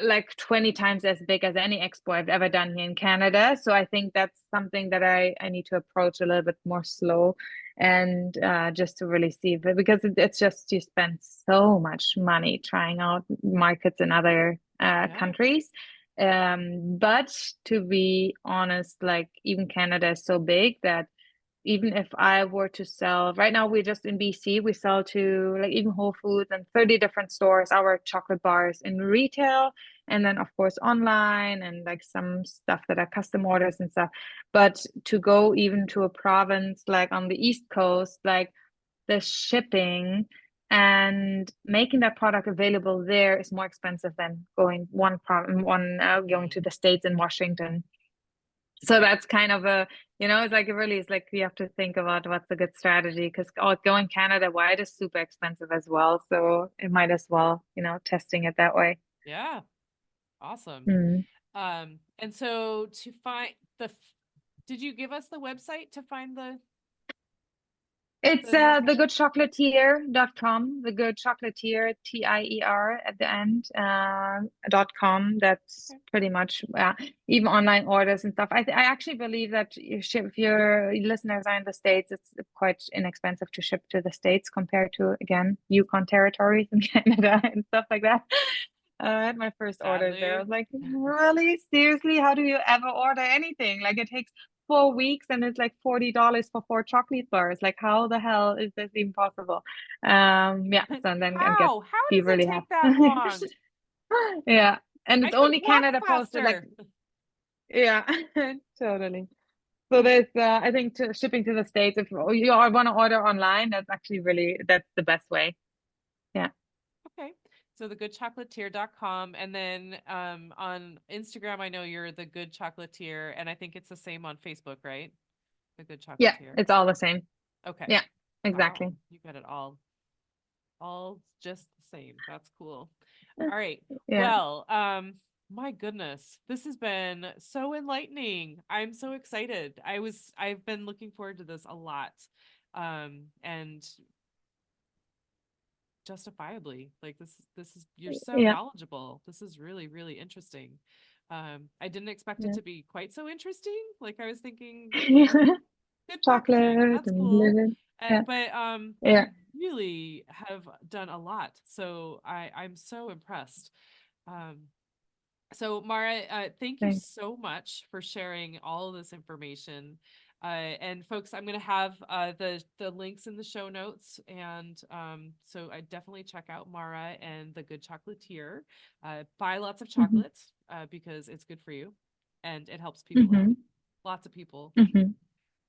like 20 times as big as any expo I've ever done here in Canada. So I think that's something that I need to approach a little bit more slow and just to really see it because it's just you spend so much money trying out markets in other Yeah. countries. But to be honest, like even Canada is so big that even if I were to sell right now, we're just in BC, we sell to like even Whole Foods and 30 different stores, our chocolate bars in retail, and then of course online and like some stuff that are custom orders and stuff. But to go even to a province like on the East Coast, like the shipping and making that product available there is more expensive than going going to Mm. the States in Washington. So Right. that's kind of it's like it really is like you have to think about what's a good strategy because going Canada wide is super expensive as well. So it might as well, testing it that way. Yeah. Awesome. Mm. And so to find did you give us the website to find It's the location? thegoodchocolatier.com, the good chocolatier, TIER at the end, .com. That's Okay. pretty much even online orders and stuff. I actually believe that if your listeners are in the States, it's quite inexpensive to ship to the States compared to, again, Yukon territories in Canada and stuff like that. I had my first orders there. I Sadly. was like, really? Seriously? How do you ever order anything? Like it takes 4 weeks and it's like $40 for 4 chocolate bars. Like how the hell is this even possible? Yeah, so and then I get How? How be does it really take happy. that long? Yeah. And I it's could only walk Canada posted like faster. yeah, totally. So there's I think shipping to the States if you want to order online, that's the best way. Yeah. Okay. So thegoodchocolatier.com. And then on Instagram, I know you're the Good Chocolatier, and I think it's the same on Facebook, right? The Good Yeah, Chocolatier. it's all the same. Okay. Yeah, Wow. exactly. You got it all just the same. That's cool. All right. Yeah. Well, my goodness, this has been so enlightening. I'm so excited. I've been looking forward to this a lot. And justifiably, like this is you're so Yeah. knowledgeable. This is really, really interesting. I didn't expect it Yeah. to be quite so interesting. Like I was thinking, good marketing, Chocolate that's and cool. yeah. But Yeah. you really have done a lot. So I'm so impressed. Um, so Mara, thank you Thanks. so much for sharing all of this information. And folks, I'm going to have the links in the show notes, and so I definitely check out Mara and the Good Chocolatier. Buy lots of Hmm. chocolate because it's good for you, and it helps people out. Hmm. Lots of people, Hmm.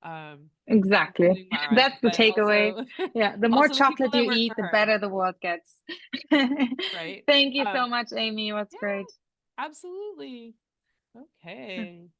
um, Exactly. including Mara, That's the but takeaway. also Yeah, the more also the people chocolate that you work eat, for the her, better the world gets. right? Thank you Um, so much, Amy. It was yeah, great. absolutely. Okay.